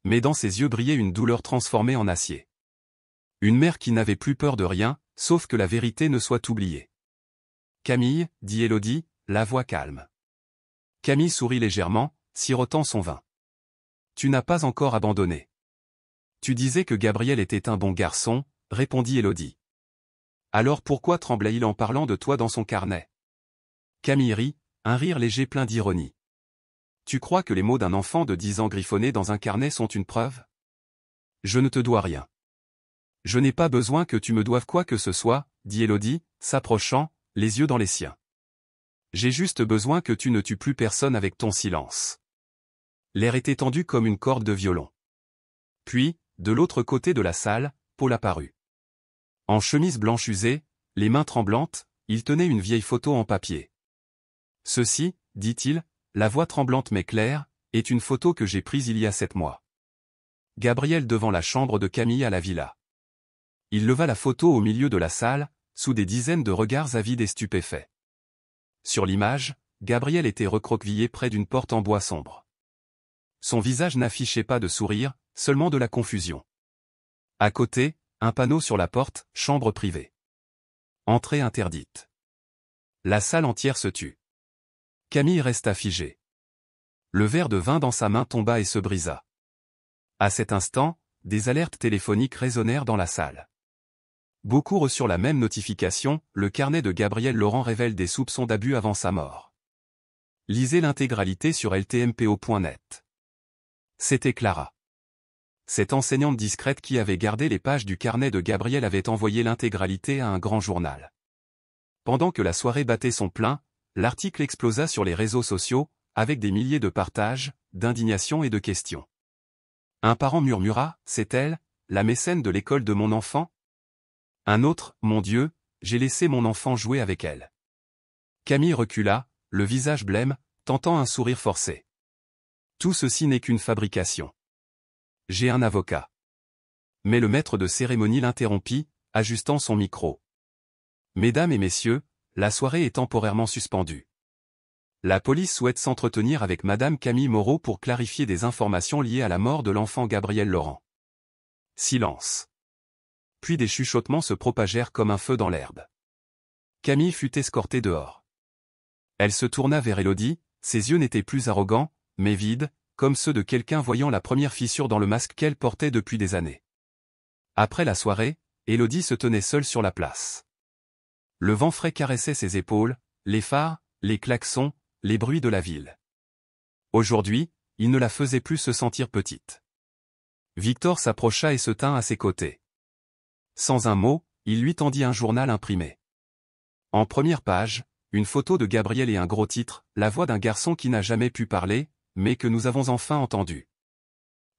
Mais dans ses yeux brillait une douleur transformée en acier. Une mère qui n'avait plus peur de rien, sauf que la vérité ne soit oubliée. « Camille » dit Élodie, la voix calme. Camille sourit légèrement, sirotant son vin. Tu n'as pas encore abandonné. Tu disais que Gabriel était un bon garçon, répondit Élodie. Alors pourquoi tremblait-il en parlant de toi dans son carnet? Camille rit, un rire léger plein d'ironie. Tu crois que les mots d'un enfant de 10 ans griffonnés dans un carnet sont une preuve? Je ne te dois rien. Je n'ai pas besoin que tu me doives quoi que ce soit, dit Élodie, s'approchant, les yeux dans les siens. J'ai juste besoin que tu ne tues plus personne avec ton silence. L'air était tendu comme une corde de violon. Puis, de l'autre côté de la salle, Paul apparut. En chemise blanche usée, les mains tremblantes, il tenait une vieille photo en papier. Ceci, dit-il, la voix tremblante mais claire, est une photo que j'ai prise il y a 7 mois. Gabriel devant la chambre de Camille à la villa. Il leva la photo au milieu de la salle, sous des dizaines de regards avides et stupéfaits. Sur l'image, Gabriel était recroquevillé près d'une porte en bois sombre. Son visage n'affichait pas de sourire, seulement de la confusion. À côté, un panneau sur la porte, chambre privée. Entrée interdite. La salle entière se tut. Camille resta figée. Le verre de vin dans sa main tomba et se brisa. À cet instant, des alertes téléphoniques résonnèrent dans la salle. Beaucoup reçurent la même notification, le carnet de Gabriel Laurent révèle des soupçons d'abus avant sa mort. Lisez l'intégralité sur ltmpo.net. C'était Clara. Cette enseignante discrète qui avait gardé les pages du carnet de Gabriel avait envoyé l'intégralité à un grand journal. Pendant que la soirée battait son plein, l'article explosa sur les réseaux sociaux, avec des milliers de partages, d'indignation et de questions. Un parent murmura, c'est elle, la mécène de l'école de mon enfant? Un autre, mon Dieu, j'ai laissé mon enfant jouer avec elle. Camille recula, le visage blême, tentant un sourire forcé. Tout ceci n'est qu'une fabrication. J'ai un avocat. Mais le maître de cérémonie l'interrompit, ajustant son micro. Mesdames et messieurs, la soirée est temporairement suspendue. La police souhaite s'entretenir avec Madame Camille Moreau pour clarifier des informations liées à la mort de l'enfant Gabriel Laurent. Silence. Puis des chuchotements se propagèrent comme un feu dans l'herbe. Camille fut escortée dehors. Elle se tourna vers Élodie, ses yeux n'étaient plus arrogants, mais vides, comme ceux de quelqu'un voyant la première fissure dans le masque qu'elle portait depuis des années. Après la soirée, Élodie se tenait seule sur la place. Le vent frais caressait ses épaules, les phares, les klaxons, les bruits de la ville. Aujourd'hui, il ne la faisait plus se sentir petite. Victor s'approcha et se tint à ses côtés. Sans un mot, il lui tendit un journal imprimé. En première page, une photo de Gabriel et un gros titre, la voix d'un garçon qui n'a jamais pu parler, mais que nous avons enfin entendu.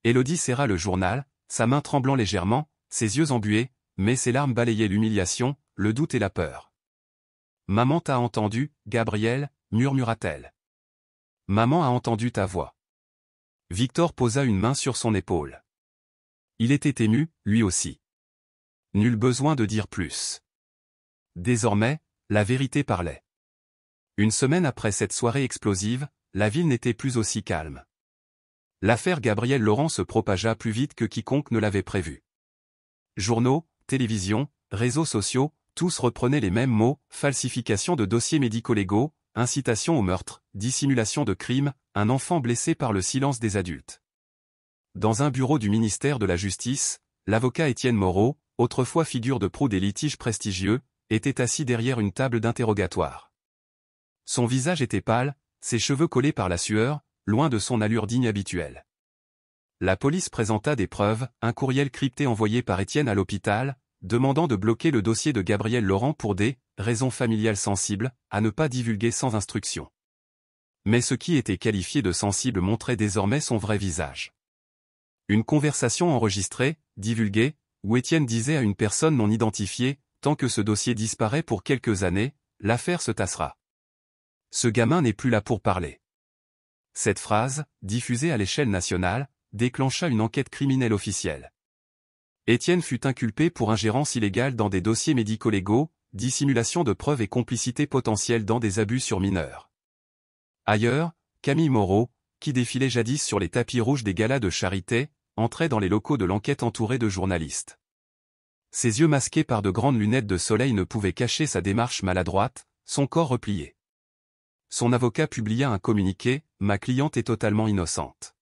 Élodie serra le journal, sa main tremblant légèrement, ses yeux embués, mais ses larmes balayaient l'humiliation, le doute et la peur. « Maman t'a entendu, Gabriel » murmura-t-elle. « Maman a entendu ta voix. » Victor posa une main sur son épaule. Il était ému, lui aussi. Nul besoin de dire plus. Désormais, la vérité parlait. Une semaine après cette soirée explosive, la ville n'était plus aussi calme. L'affaire Gabriel Laurent se propagea plus vite que quiconque ne l'avait prévu. Journaux, télévision, réseaux sociaux, tous reprenaient les mêmes mots, falsification de dossiers médico-légaux, incitation au meurtre, dissimulation de crime, un enfant blessé par le silence des adultes. Dans un bureau du ministère de la Justice, l'avocat Étienne Moreau, autrefois figure de proue des litiges prestigieux, était assis derrière une table d'interrogatoire. Son visage était pâle, ses cheveux collés par la sueur, loin de son allure digne habituelle. La police présenta des preuves, un courriel crypté envoyé par Étienne à l'hôpital, demandant de bloquer le dossier de Gabriel Laurent pour des raisons familiales sensibles, à ne pas divulguer sans instruction. Mais ce qui était qualifié de sensible montrait désormais son vrai visage. Une conversation enregistrée, divulguée, où Étienne disait à une personne non identifiée, tant que ce dossier disparaît pour quelques années, l'affaire se tassera. Ce gamin n'est plus là pour parler. Cette phrase, diffusée à l'échelle nationale, déclencha une enquête criminelle officielle. Étienne fut inculpé pour ingérence illégale dans des dossiers médico-légaux, dissimulation de preuves et complicité potentielle dans des abus sur mineurs. Ailleurs, Camille Moreau, qui défilait jadis sur les tapis rouges des galas de charité, entrait dans les locaux de l'enquête entouré de journalistes. Ses yeux masqués par de grandes lunettes de soleil ne pouvaient cacher sa démarche maladroite, son corps replié. son avocat publia un communiqué, « Ma cliente est totalement innocente. »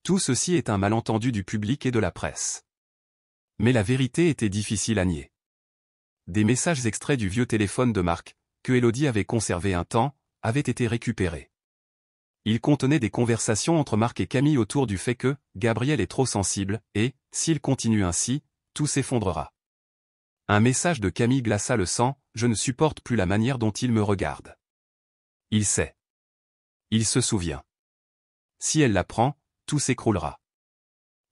Tout ceci est un malentendu du public et de la presse. Mais la vérité était difficile à nier. Des messages extraits du vieux téléphone de Marc, que Élodie avait conservé un temps, avaient été récupérés. Ils contenaient des conversations entre Marc et Camille autour du fait que Gabriel est trop sensible et, s'il continue ainsi, tout s'effondrera. Un message de Camille glaça le sang, « Je ne supporte plus la manière dont il me regarde. » Il sait. Il se souvient. Si elle l'apprend, tout s'écroulera.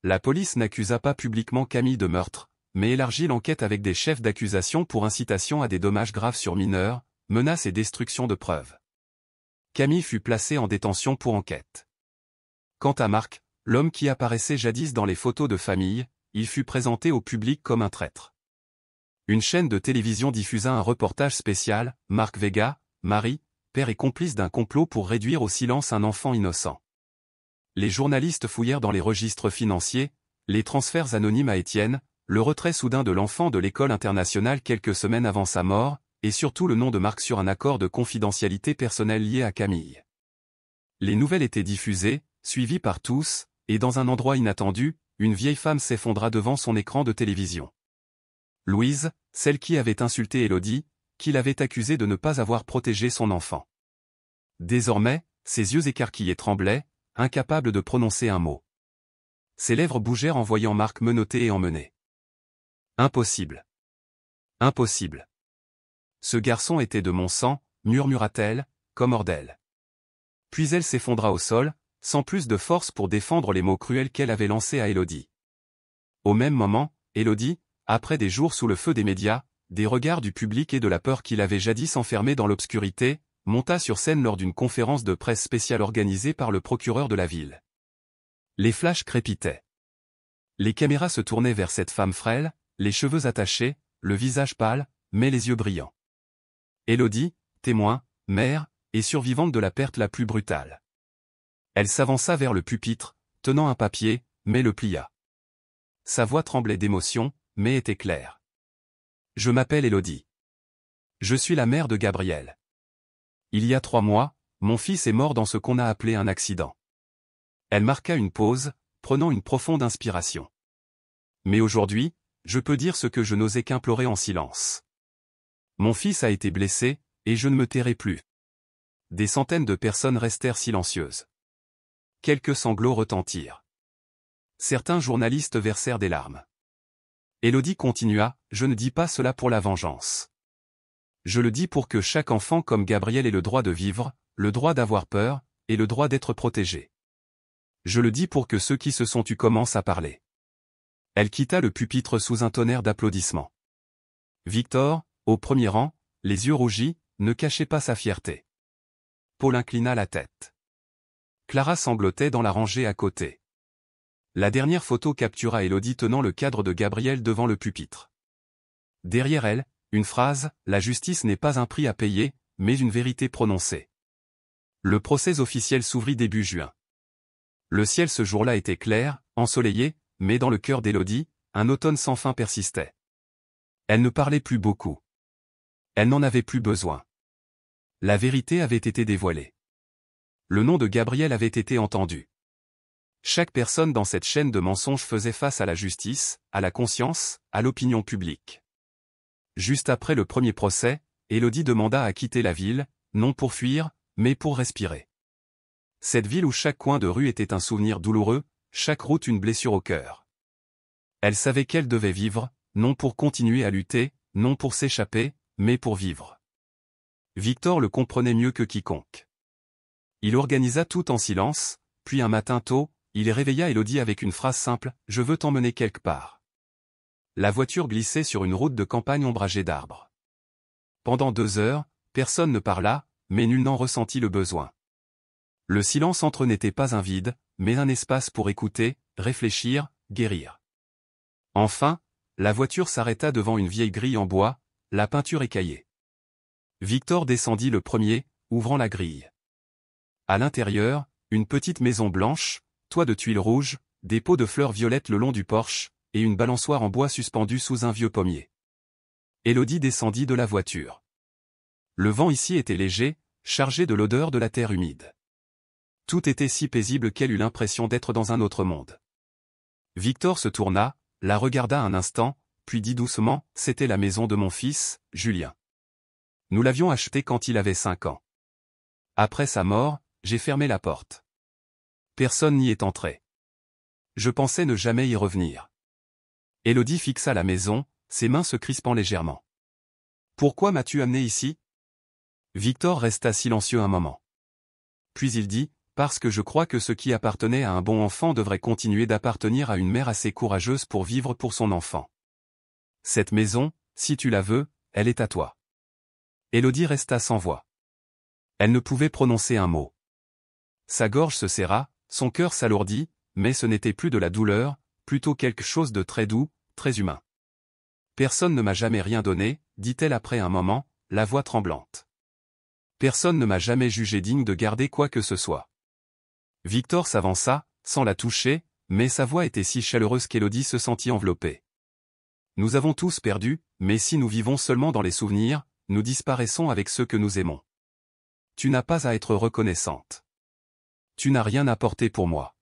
La police n'accusa pas publiquement Camille de meurtre, mais élargit l'enquête avec des chefs d'accusation pour incitation à des dommages graves sur mineurs, menaces et destruction de preuves. Camille fut placée en détention pour enquête. Quant à Marc, l'homme qui apparaissait jadis dans les photos de famille, il fut présenté au public comme un traître. Une chaîne de télévision diffusa un reportage spécial, Marc Vega, mari, père et complice d'un complot pour réduire au silence un enfant innocent. Les journalistes fouillèrent dans les registres financiers, les transferts anonymes à Étienne, le retrait soudain de l'enfant de l'école internationale quelques semaines avant sa mort, et surtout le nom de Marc sur un accord de confidentialité personnelle lié à Camille. Les nouvelles étaient diffusées, suivies par tous, et dans un endroit inattendu, une vieille femme s'effondra devant son écran de télévision. Louise, celle qui avait insulté Élodie, qui l'avait accusée de ne pas avoir protégé son enfant. Désormais, ses yeux écarquillés tremblaient, incapable de prononcer un mot. Ses lèvres bougèrent en voyant Marc menotté et emmené. Impossible. Impossible. Ce garçon était de mon sang, murmura-t-elle, comme hors d'elle. Puis elle s'effondra au sol, sans plus de force pour défendre les mots cruels qu'elle avait lancés à Élodie. Au même moment, Élodie, après des jours sous le feu des médias, des regards du public et de la peur qu'il avait jadis enfermée dans l'obscurité, monta sur scène lors d'une conférence de presse spéciale organisée par le procureur de la ville. Les flashs crépitaient. Les caméras se tournaient vers cette femme frêle, les cheveux attachés, le visage pâle, mais les yeux brillants. Élodie, témoin, mère, et survivante de la perte la plus brutale. Elle s'avança vers le pupitre, tenant un papier, mais le plia. Sa voix tremblait d'émotion, mais était claire. « Je m'appelle Élodie. Je suis la mère de Gabriel. Il y a 3 mois, mon fils est mort dans ce qu'on a appelé un accident. » Elle marqua une pause, prenant une profonde inspiration. « Mais aujourd'hui, je peux dire ce que je n'osais qu'implorer en silence. Mon fils a été blessé, et je ne me tairai plus. » Des centaines de personnes restèrent silencieuses. Quelques sanglots retentirent. Certains journalistes versèrent des larmes. Élodie continua, « Je ne dis pas cela pour la vengeance. Je le dis pour que chaque enfant comme Gabriel ait le droit de vivre, le droit d'avoir peur, et le droit d'être protégé. Je le dis pour que ceux qui se sont tus commencent à parler. » Elle quitta le pupitre sous un tonnerre d'applaudissements. Victor, au premier rang, les yeux rougis, ne cachait pas sa fierté. Paul inclina la tête. Clara sanglotait dans la rangée à côté. La dernière photo captura Élodie tenant le cadre de Gabriel devant le pupitre. Derrière elle, une phrase, « La justice n'est pas un prix à payer, mais une vérité prononcée. » Le procès officiel s'ouvrit début juin. Le ciel ce jour-là était clair, ensoleillé, mais dans le cœur d'Élodie, un automne sans fin persistait. Elle ne parlait plus beaucoup. Elle n'en avait plus besoin. La vérité avait été dévoilée. Le nom de Gabriel avait été entendu. Chaque personne dans cette chaîne de mensonges faisait face à la justice, à la conscience, à l'opinion publique. Juste après le premier procès, Élodie demanda à quitter la ville, non pour fuir, mais pour respirer. Cette ville où chaque coin de rue était un souvenir douloureux, chaque route une blessure au cœur. Elle savait qu'elle devait vivre, non pour continuer à lutter, non pour s'échapper, mais pour vivre. Victor le comprenait mieux que quiconque. Il organisa tout en silence, puis un matin tôt, il réveilla Élodie avec une phrase simple, « Je veux t'emmener quelque part. » La voiture glissait sur une route de campagne ombragée d'arbres. Pendant 2 heures, personne ne parla, mais nul n'en ressentit le besoin. Le silence entre eux n'était pas un vide, mais un espace pour écouter, réfléchir, guérir. Enfin, la voiture s'arrêta devant une vieille grille en bois, la peinture écaillée. Victor descendit le premier, ouvrant la grille. À l'intérieur, une petite maison blanche, toit de tuiles rouges, des pots de fleurs violettes le long du porche, et une balançoire en bois suspendue sous un vieux pommier. Élodie descendit de la voiture. Le vent ici était léger, chargé de l'odeur de la terre humide. Tout était si paisible qu'elle eut l'impression d'être dans un autre monde. Victor se tourna, la regarda un instant, puis dit doucement, « C'était la maison de mon fils, Julien. Nous l'avions achetée quand il avait 5 ans. Après sa mort, j'ai fermé la porte. Personne n'y est entré. Je pensais ne jamais y revenir. » Élodie fixa la maison, ses mains se crispant légèrement. « Pourquoi m'as-tu amené ici ?» Victor resta silencieux un moment. Puis il dit, « Parce que je crois que ce qui appartenait à un bon enfant devrait continuer d'appartenir à une mère assez courageuse pour vivre pour son enfant. Cette maison, si tu la veux, elle est à toi. » Élodie resta sans voix. Elle ne pouvait prononcer un mot. Sa gorge se serra, son cœur s'alourdit, mais ce n'était plus de la douleur, plutôt quelque chose de très doux, très humain. « Personne ne m'a jamais rien donné, » dit-elle après un moment, la voix tremblante. « Personne ne m'a jamais jugé digne de garder quoi que ce soit. » Victor s'avança, sans la toucher, mais sa voix était si chaleureuse qu'Élodie se sentit enveloppée. « Nous avons tous perdu, mais si nous vivons seulement dans les souvenirs, nous disparaissons avec ceux que nous aimons. Tu n'as pas à être reconnaissante. Tu n'as rien apporté pour moi.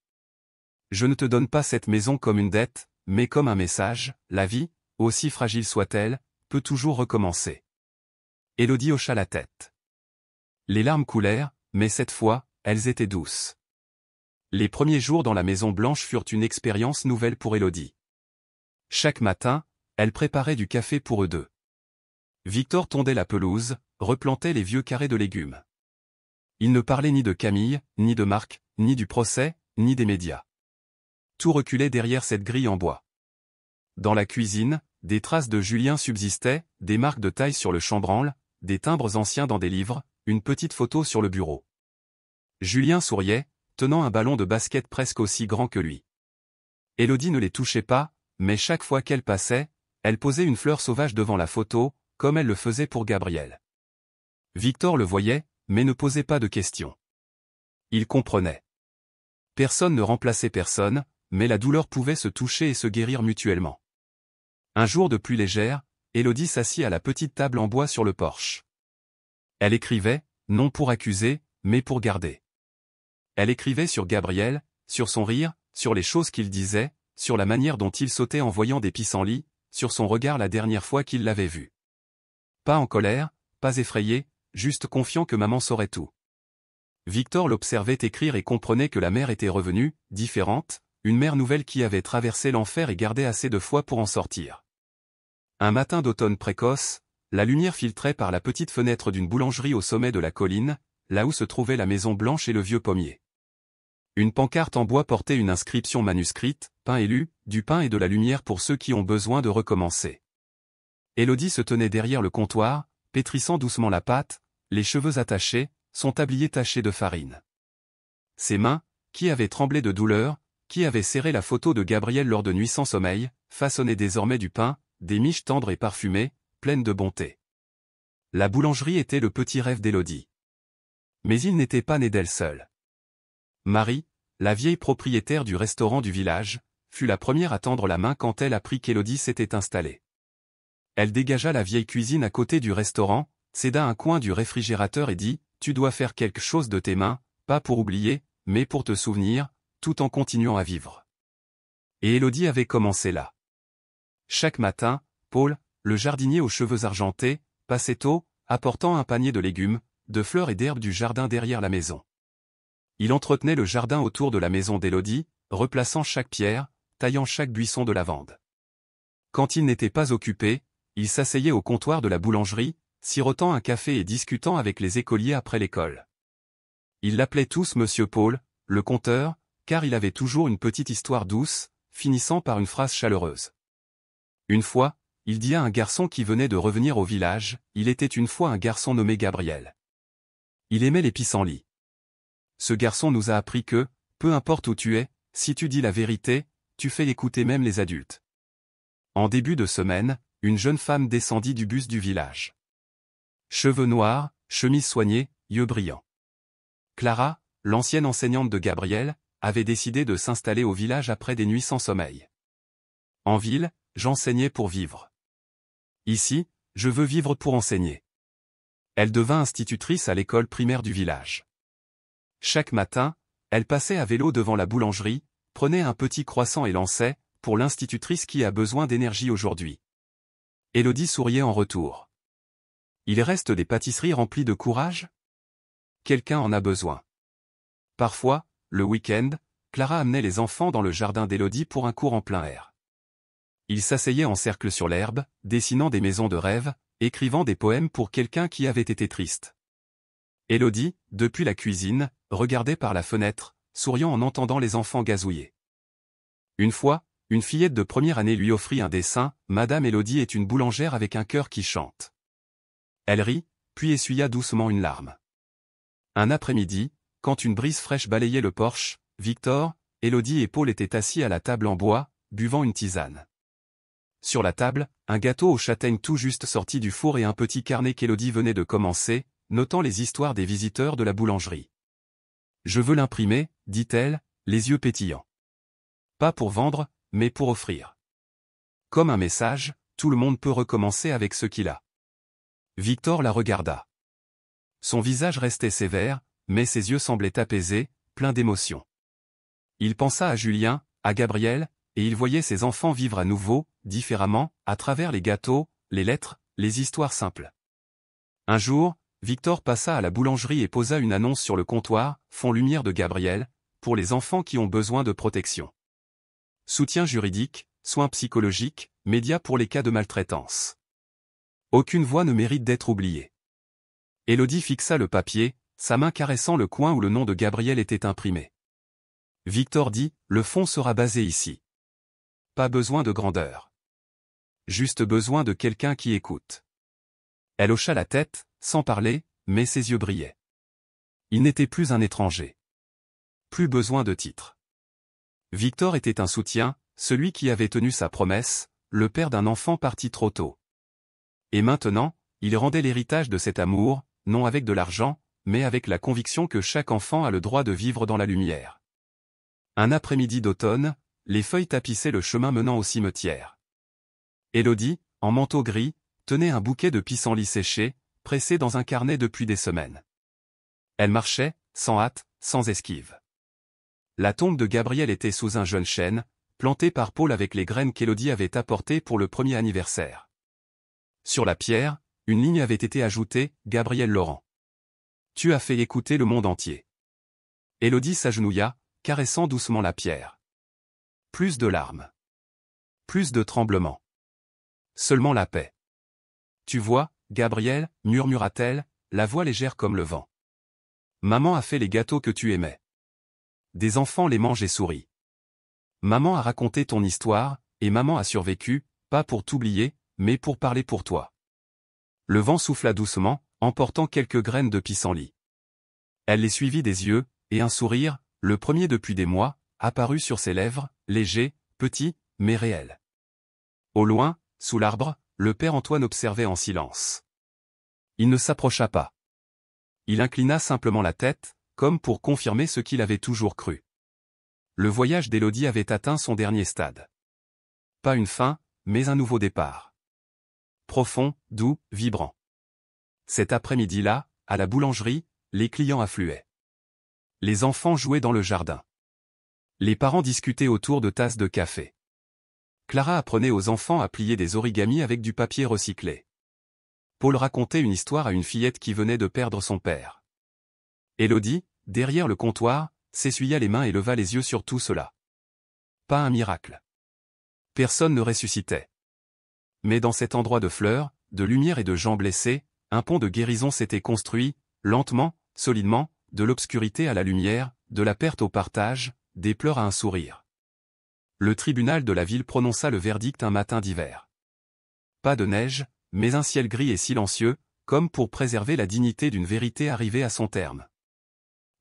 Je ne te donne pas cette maison comme une dette, mais comme un message, la vie, aussi fragile soit-elle, peut toujours recommencer. » Élodie hocha la tête. Les larmes coulèrent, mais cette fois, elles étaient douces. Les premiers jours dans la Maison Blanche furent une expérience nouvelle pour Élodie. Chaque matin, elle préparait du café pour eux deux. Victor tondait la pelouse, replantait les vieux carrés de légumes. Il ne parlait ni de Camille, ni de Marc, ni du procès, ni des médias. Tout reculait derrière cette grille en bois. Dans la cuisine, des traces de Julien subsistaient, des marques de taille sur le chambranle, des timbres anciens dans des livres, une petite photo sur le bureau. Julien souriait, tenant un ballon de basket presque aussi grand que lui. Élodie ne les touchait pas, mais chaque fois qu'elle passait, elle posait une fleur sauvage devant la photo, comme elle le faisait pour Gabriel. Victor le voyait, mais ne posait pas de questions. Il comprenait. Personne ne remplaçait personne, mais la douleur pouvait se toucher et se guérir mutuellement. Un jour de pluie légère, Élodie s'assit à la petite table en bois sur le porche. Elle écrivait, non pour accuser, mais pour garder. Elle écrivait sur Gabriel, sur son rire, sur les choses qu'il disait, sur la manière dont il sautait en voyant des pissenlits, sur son regard la dernière fois qu'il l'avait vu. Pas en colère, pas effrayé, juste confiant que maman saurait tout. Victor l'observait écrire et comprenait que la mère était revenue, différente, une mère nouvelle qui avait traversé l'enfer et gardé assez de foi pour en sortir. Un matin d'automne précoce, la lumière filtrait par la petite fenêtre d'une boulangerie au sommet de la colline, là où se trouvait la Maison Blanche et le vieux pommier. Une pancarte en bois portait une inscription manuscrite, « Pain élu, du pain et de la lumière pour ceux qui ont besoin de recommencer ». Élodie se tenait derrière le comptoir, pétrissant doucement la pâte, les cheveux attachés, son tablier taché de farine. Ses mains, qui avaient tremblé de douleur, qui avaient serré la photo de Gabriel lors de nuits sans sommeil, façonnaient désormais du pain, des miches tendres et parfumées, pleines de bonté. La boulangerie était le petit rêve d'Élodie. Mais il n'était pas né d'elle seule. Marie, la vieille propriétaire du restaurant du village, fut la première à tendre la main quand elle apprit qu'Élodie s'était installée. Elle dégagea la vieille cuisine à côté du restaurant, céda un coin du réfrigérateur et dit, « Tu dois faire quelque chose de tes mains, pas pour oublier, mais pour te souvenir, tout en continuant à vivre. » Et Élodie avait commencé là. Chaque matin, Paul, le jardinier aux cheveux argentés, passait tôt, apportant un panier de légumes, de fleurs et d'herbes du jardin derrière la maison. Il entretenait le jardin autour de la maison d'Élodie, replaçant chaque pierre, taillant chaque buisson de lavande. Quand il n'était pas occupé, il s'asseyait au comptoir de la boulangerie, sirotant un café et discutant avec les écoliers après l'école. Ils l'appelaient tous Monsieur Paul, le conteur, car il avait toujours une petite histoire douce, finissant par une phrase chaleureuse. Une fois, il dit à un garçon qui venait de revenir au village, il était une fois un garçon nommé Gabriel. Il aimait les pissenlits. Ce garçon nous a appris que, peu importe où tu es, si tu dis la vérité, tu fais écouter même les adultes. En début de semaine, une jeune femme descendit du bus du village. Cheveux noirs, chemise soignée, yeux brillants. Clara, l'ancienne enseignante de Gabriel, avait décidé de s'installer au village après des nuits sans sommeil. En ville, j'enseignais pour vivre. Ici, je veux vivre pour enseigner. Elle devint institutrice à l'école primaire du village. Chaque matin, elle passait à vélo devant la boulangerie, prenait un petit croissant et lançait, pour l'institutrice qui a besoin d'énergie aujourd'hui. Élodie souriait en retour. Il reste des pâtisseries remplies de courage? Quelqu'un en a besoin. Parfois, le week-end, Clara amenait les enfants dans le jardin d'Élodie pour un cours en plein air. Ils s'asseyaient en cercle sur l'herbe, dessinant des maisons de rêve, écrivant des poèmes pour quelqu'un qui avait été triste. Élodie, depuis la cuisine, regardait par la fenêtre, souriant en entendant les enfants gazouiller. Une fois, une fillette de première année lui offrit un dessin, Madame Élodie est une boulangère avec un cœur qui chante. Elle rit, puis essuya doucement une larme. Un après-midi, quand une brise fraîche balayait le porche, Victor, Élodie et Paul étaient assis à la table en bois, buvant une tisane. Sur la table, un gâteau aux châtaignes tout juste sorti du four et un petit carnet qu'Élodie venait de commencer, notant les histoires des visiteurs de la boulangerie. « Je veux l'imprimer, dit-elle, les yeux pétillants. Pas pour vendre, mais pour offrir. Comme un message, tout le monde peut recommencer avec ce qu'il a. » Victor la regarda. Son visage restait sévère, mais ses yeux semblaient apaisés, pleins d'émotion. Il pensa à Julien, à Gabriel, et il voyait ses enfants vivre à nouveau, différemment, à travers les gâteaux, les lettres, les histoires simples. Un jour, Victor passa à la boulangerie et posa une annonce sur le comptoir, « Fonds Lumière de Gabriel », pour les enfants qui ont besoin de protection. Soutien juridique, soins psychologiques, médias pour les cas de maltraitance. Aucune voix ne mérite d'être oubliée. Élodie fixa le papier, sa main caressant le coin où le nom de Gabriel était imprimé. Victor dit, « Le fonds sera basé ici. Pas besoin de grandeur. Juste besoin de quelqu'un qui écoute. » Elle hocha la tête, sans parler, mais ses yeux brillaient. Il n'était plus un étranger. Plus besoin de titre. Victor était un soutien, celui qui avait tenu sa promesse, le père d'un enfant parti trop tôt. Et maintenant, il rendait l'héritage de cet amour, non avec de l'argent, mais avec la conviction que chaque enfant a le droit de vivre dans la lumière. Un après-midi d'automne, les feuilles tapissaient le chemin menant au cimetière. Élodie, en manteau gris, tenait un bouquet de pissenlits séchés, pressé dans un carnet depuis des semaines. Elle marchait, sans hâte, sans esquive. La tombe de Gabriel était sous un jeune chêne, planté par Paul avec les graines qu'Élodie avait apportées pour le premier anniversaire. Sur la pierre, une ligne avait été ajoutée, « Gabriel Laurent. Tu as fait écouter le monde entier. » Élodie s'agenouilla, caressant doucement la pierre. Plus de larmes. Plus de tremblements. Seulement la paix. Tu vois, Gabriel, murmura-t-elle, la voix légère comme le vent. Maman a fait les gâteaux que tu aimais. Des enfants les mangent et sourient. Maman a raconté ton histoire, et maman a survécu, pas pour t'oublier, mais pour parler pour toi. Le vent souffla doucement, emportant quelques graines de pissenlit. Elle les suivit des yeux, et un sourire, le premier depuis des mois, apparut sur ses lèvres, léger, petit, mais réel. Au loin, sous l'arbre, le père Antoine observait en silence. Il ne s'approcha pas. Il inclina simplement la tête, comme pour confirmer ce qu'il avait toujours cru. Le voyage d'Élodie avait atteint son dernier stade. Pas une fin, mais un nouveau départ. Profond, doux, vibrant. Cet après-midi-là, à la boulangerie, les clients affluaient. Les enfants jouaient dans le jardin. Les parents discutaient autour de tasses de café. Clara apprenait aux enfants à plier des origamis avec du papier recyclé. Paul racontait une histoire à une fillette qui venait de perdre son père. Élodie, derrière le comptoir, s'essuya les mains et leva les yeux sur tout cela. Pas un miracle. Personne ne ressuscitait. Mais dans cet endroit de fleurs, de lumière et de gens blessés, un pont de guérison s'était construit, lentement, solidement, de l'obscurité à la lumière, de la perte au partage, des pleurs à un sourire. Le tribunal de la ville prononça le verdict un matin d'hiver. Pas de neige, mais un ciel gris et silencieux, comme pour préserver la dignité d'une vérité arrivée à son terme.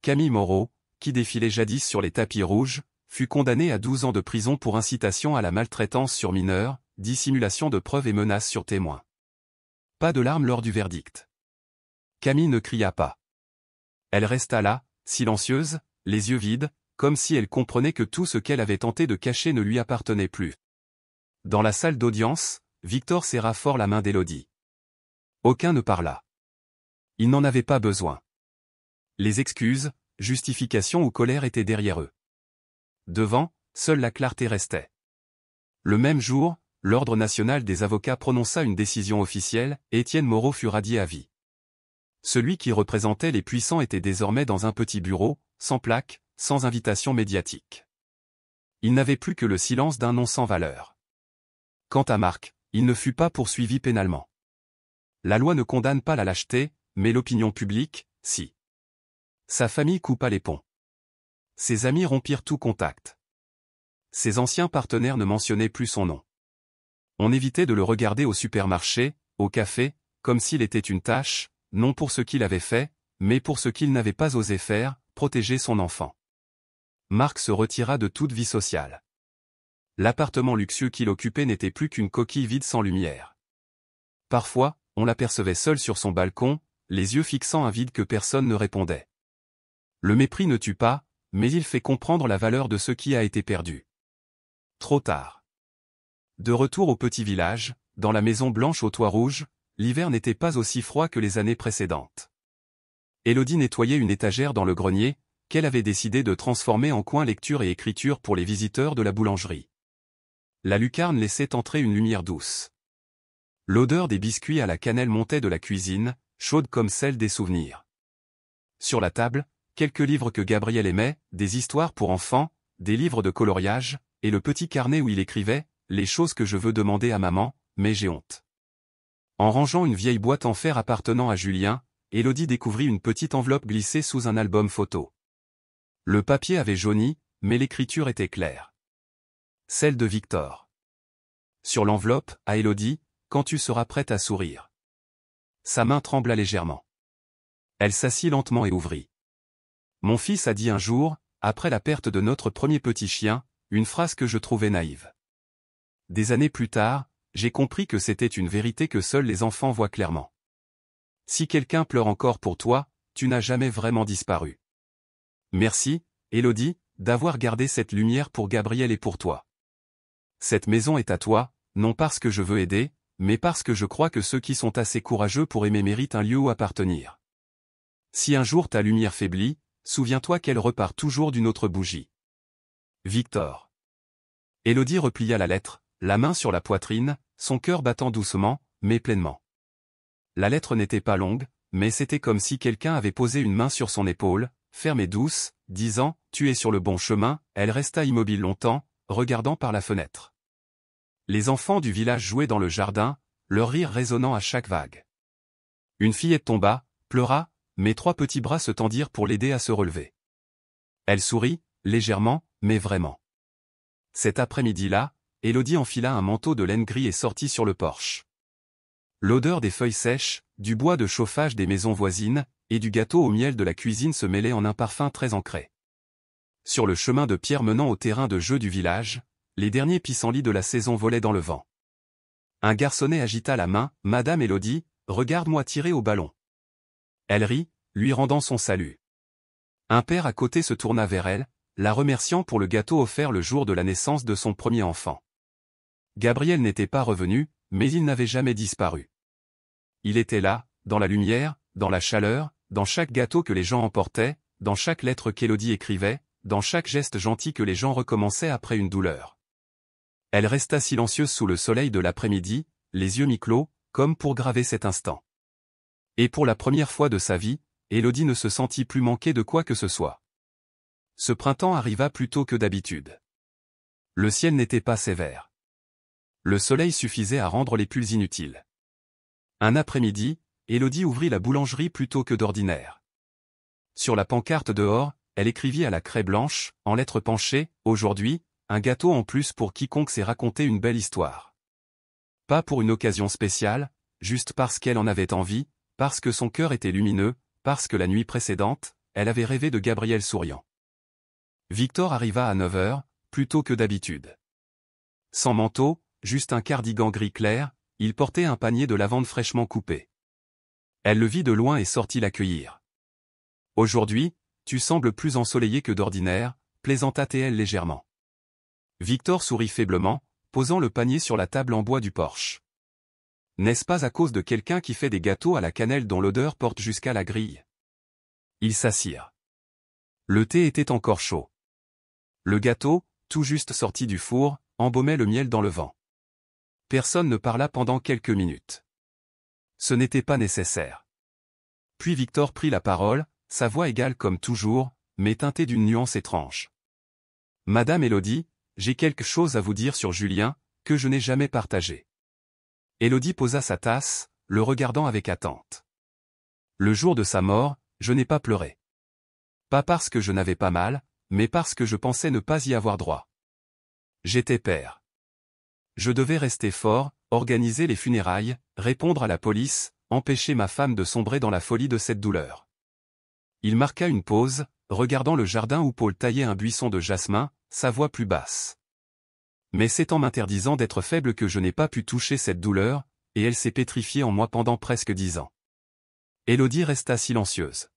Camille Moreau, qui défilait jadis sur les tapis rouges, fut condamné à 12 ans de prison pour incitation à la maltraitance sur mineurs, dissimulation de preuves et menaces sur témoins. Pas de larmes lors du verdict. Camille ne cria pas. Elle resta là, silencieuse, les yeux vides, comme si elle comprenait que tout ce qu'elle avait tenté de cacher ne lui appartenait plus. Dans la salle d'audience, Victor serra fort la main d'Élodie. Aucun ne parla. Il n'en avait pas besoin. Les excuses, justifications ou colère étaient derrière eux. Devant, seule la clarté restait. Le même jour, l'Ordre national des avocats prononça une décision officielle, et Étienne Moreau fut radié à vie. Celui qui représentait les puissants était désormais dans un petit bureau, sans plaque, sans invitation médiatique. Il n'avait plus que le silence d'un nom sans valeur. Quant à Marc, il ne fut pas poursuivi pénalement. La loi ne condamne pas la lâcheté, mais l'opinion publique, si. Sa famille coupa les ponts. Ses amis rompirent tout contact. Ses anciens partenaires ne mentionnaient plus son nom. On évitait de le regarder au supermarché, au café, comme s'il était une tâche, non pour ce qu'il avait fait, mais pour ce qu'il n'avait pas osé faire, protéger son enfant. Marc se retira de toute vie sociale. L'appartement luxueux qu'il occupait n'était plus qu'une coquille vide sans lumière. Parfois, on l'apercevait seul sur son balcon, les yeux fixant un vide que personne ne répondait. Le mépris ne tue pas, mais il fait comprendre la valeur de ce qui a été perdu. Trop tard. De retour au petit village, dans la maison blanche au toit rouge, l'hiver n'était pas aussi froid que les années précédentes. Élodie nettoyait une étagère dans le grenier, qu'elle avait décidé de transformer en coin lecture et écriture pour les visiteurs de la boulangerie. La lucarne laissait entrer une lumière douce. L'odeur des biscuits à la cannelle montait de la cuisine, chaude comme celle des souvenirs. Sur la table, quelques livres que Gabriel aimait, des histoires pour enfants, des livres de coloriage, et le petit carnet où il écrivait « Les choses que je veux demander à maman, mais j'ai honte ». En rangeant une vieille boîte en fer appartenant à Julien, Élodie découvrit une petite enveloppe glissée sous un album photo. Le papier avait jauni, mais l'écriture était claire. Celle de Victor. Sur l'enveloppe, à Élodie, quand tu seras prête à sourire. Sa main trembla légèrement. Elle s'assit lentement et ouvrit. Mon fils a dit un jour, après la perte de notre premier petit chien, une phrase que je trouvais naïve. Des années plus tard, j'ai compris que c'était une vérité que seuls les enfants voient clairement. Si quelqu'un pleure encore pour toi, tu n'as jamais vraiment disparu. Merci, Élodie, d'avoir gardé cette lumière pour Gabriel et pour toi. Cette maison est à toi, non parce que je veux aider, mais parce que je crois que ceux qui sont assez courageux pour aimer méritent un lieu où appartenir. Si un jour ta lumière faiblit, souviens-toi qu'elle repart toujours d'une autre bougie. Victor. Élodie replia la lettre, la main sur la poitrine, son cœur battant doucement, mais pleinement. La lettre n'était pas longue, mais c'était comme si quelqu'un avait posé une main sur son épaule, ferme et douce, disant « Tu es sur le bon chemin ». Elle resta immobile longtemps, regardant par la fenêtre. Les enfants du village jouaient dans le jardin, leur rire résonnant à chaque vague. Une fillette tomba, pleura, mais 3 petits bras se tendirent pour l'aider à se relever. Elle sourit, légèrement, mais vraiment. Cet après-midi-là, Élodie enfila un manteau de laine gris et sortit sur le porche. L'odeur des feuilles sèches, du bois de chauffage des maisons voisines, et du gâteau au miel de la cuisine se mêlaient en un parfum très ancré. Sur le chemin de pierre menant au terrain de jeu du village, les derniers pissenlits de la saison volaient dans le vent. Un garçonnet agita la main, « Madame Élodie, regarde-moi tirer au ballon ». Elle rit, lui rendant son salut. Un père à côté se tourna vers elle, la remerciant pour le gâteau offert le jour de la naissance de son premier enfant. Gabriel n'était pas revenu, mais il n'avait jamais disparu. Il était là, dans la lumière, dans la chaleur, dans chaque gâteau que les gens emportaient, dans chaque lettre qu'Élodie écrivait, dans chaque geste gentil que les gens recommençaient après une douleur. Elle resta silencieuse sous le soleil de l'après-midi, les yeux mi-clos, comme pour graver cet instant. Et pour la première fois de sa vie, Élodie ne se sentit plus manquer de quoi que ce soit. Ce printemps arriva plus tôt que d'habitude. Le ciel n'était pas sévère. Le soleil suffisait à rendre les pulls inutiles. Un après-midi, Élodie ouvrit la boulangerie plus tôt que d'ordinaire. Sur la pancarte dehors, elle écrivit à la craie blanche, en lettres penchées, « Aujourd'hui, un gâteau en plus pour quiconque sait raconter une belle histoire. » Pas pour une occasion spéciale, juste parce qu'elle en avait envie, parce que son cœur était lumineux, parce que la nuit précédente, elle avait rêvé de Gabriel souriant. Victor arriva à 9 heures, plus tôt que d'habitude. Sans manteau, juste un cardigan gris clair, il portait un panier de lavande fraîchement coupé. Elle le vit de loin et sortit l'accueillir. « Aujourd'hui, tu sembles plus ensoleillé que d'ordinaire », plaisanta-t-elle légèrement. Victor sourit faiblement, posant le panier sur la table en bois du porche. N'est-ce pas à cause de quelqu'un qui fait des gâteaux à la cannelle dont l'odeur porte jusqu'à la grille? Ils s'assirent. Le thé était encore chaud. Le gâteau, tout juste sorti du four, embaumait le miel dans le vent. Personne ne parla pendant quelques minutes. Ce n'était pas nécessaire. Puis Victor prit la parole, sa voix égale comme toujours, mais teintée d'une nuance étrange. « Madame Élodie, j'ai quelque chose à vous dire sur Julien, que je n'ai jamais partagé. » Élodie posa sa tasse, le regardant avec attente. « Le jour de sa mort, je n'ai pas pleuré. Pas parce que je n'avais pas mal, mais parce que je pensais ne pas y avoir droit. J'étais père. Je devais rester fort, organiser les funérailles, répondre à la police, empêcher ma femme de sombrer dans la folie de cette douleur. » Il marqua une pause, regardant le jardin où Paul taillait un buisson de jasmin, sa voix plus basse. « Mais c'est en m'interdisant d'être faible que je n'ai pas pu toucher cette douleur, et elle s'est pétrifiée en moi pendant presque 10 ans. » Élodie resta silencieuse.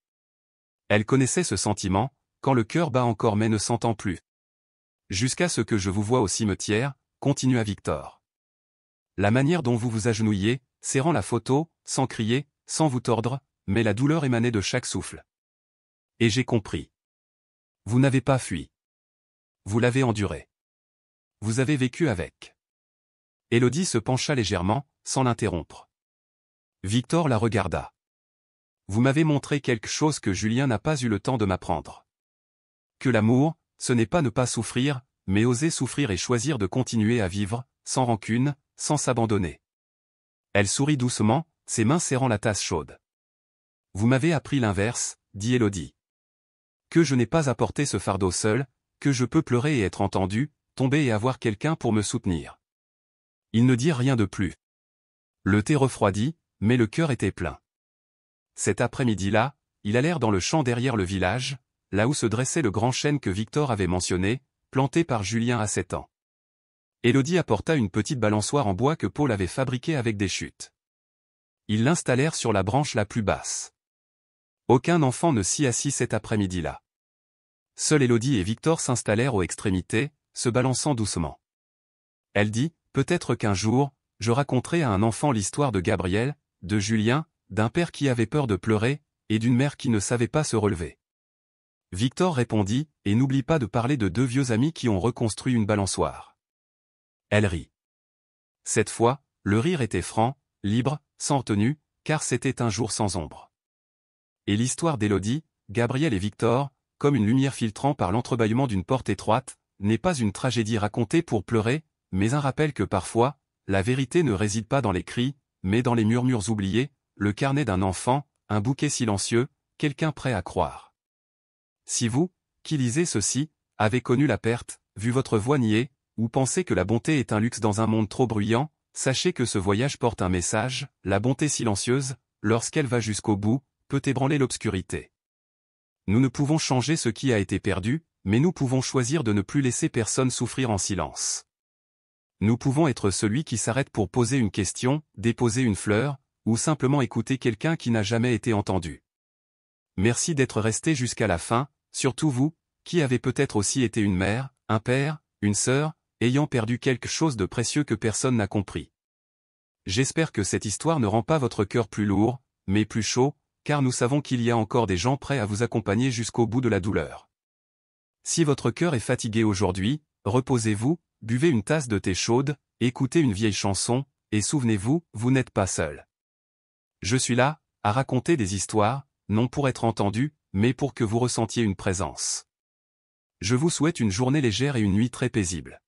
Elle connaissait ce sentiment, quand le cœur bat encore mais ne s'entend plus. « Jusqu'à ce que je vous voie au cimetière, » continua Victor. « La manière dont vous vous agenouillez, serrant la photo, sans crier, sans vous tordre, mais la douleur émanait de chaque souffle. Et j'ai compris. Vous n'avez pas fui. Vous l'avez enduré. Vous avez vécu avec. » Élodie se pencha légèrement, sans l'interrompre. Victor la regarda. « Vous m'avez montré quelque chose que Julien n'a pas eu le temps de m'apprendre. Que l'amour, ce n'est pas ne pas souffrir, mais oser souffrir et choisir de continuer à vivre, sans rancune, sans s'abandonner. » Elle sourit doucement, ses mains serrant la tasse chaude. « Vous m'avez appris l'inverse, » dit Élodie. « Que je n'ai pas à porter ce fardeau seul, que je peux pleurer et être entendu, tomber et avoir quelqu'un pour me soutenir. » Ils ne dirent rien de plus. Le thé refroidit, mais le cœur était plein. Cet après-midi-là, ils allèrent dans le champ derrière le village, là où se dressait le grand chêne que Victor avait mentionné, planté par Julien à 7 ans. Élodie apporta une petite balançoire en bois que Paul avait fabriquée avec des chutes. Ils l'installèrent sur la branche la plus basse. Aucun enfant ne s'y assit cet après-midi-là. Seuls Élodie et Victor s'installèrent aux extrémités, se balançant doucement. Elle dit, « Peut-être qu'un jour, je raconterai à un enfant l'histoire de Gabriel, de Julien, d'un père qui avait peur de pleurer, et d'une mère qui ne savait pas se relever. » Victor répondit, « Et n'oublie pas de parler de 2 vieux amis qui ont reconstruit une balançoire. » Elle rit. Cette fois, le rire était franc, libre, sans retenue, car c'était un jour sans ombre. Et l'histoire d'Élodie, Gabriel et Victor, comme une lumière filtrant par l'entrebâillement d'une porte étroite, n'est pas une tragédie racontée pour pleurer, mais un rappel que parfois, la vérité ne réside pas dans les cris, mais dans les murmures oubliés, le carnet d'un enfant, un bouquet silencieux, quelqu'un prêt à croire. Si vous, qui lisez ceci, avez connu la perte, vu votre voix nier, ou pensez que la bonté est un luxe dans un monde trop bruyant, sachez que ce voyage porte un message, la bonté silencieuse, lorsqu'elle va jusqu'au bout, peut ébranler l'obscurité. Nous ne pouvons changer ce qui a été perdu, mais nous pouvons choisir de ne plus laisser personne souffrir en silence. Nous pouvons être celui qui s'arrête pour poser une question, déposer une fleur, ou simplement écouter quelqu'un qui n'a jamais été entendu. Merci d'être resté jusqu'à la fin, surtout vous, qui avez peut-être aussi été une mère, un père, une sœur, ayant perdu quelque chose de précieux que personne n'a compris. J'espère que cette histoire ne rend pas votre cœur plus lourd, mais plus chaud, car nous savons qu'il y a encore des gens prêts à vous accompagner jusqu'au bout de la douleur. Si votre cœur est fatigué aujourd'hui, reposez-vous, buvez une tasse de thé chaude, écoutez une vieille chanson, et souvenez-vous, vous n'êtes pas seul. Je suis là, à raconter des histoires, non pour être entendu, mais pour que vous ressentiez une présence. Je vous souhaite une journée légère et une nuit très paisible.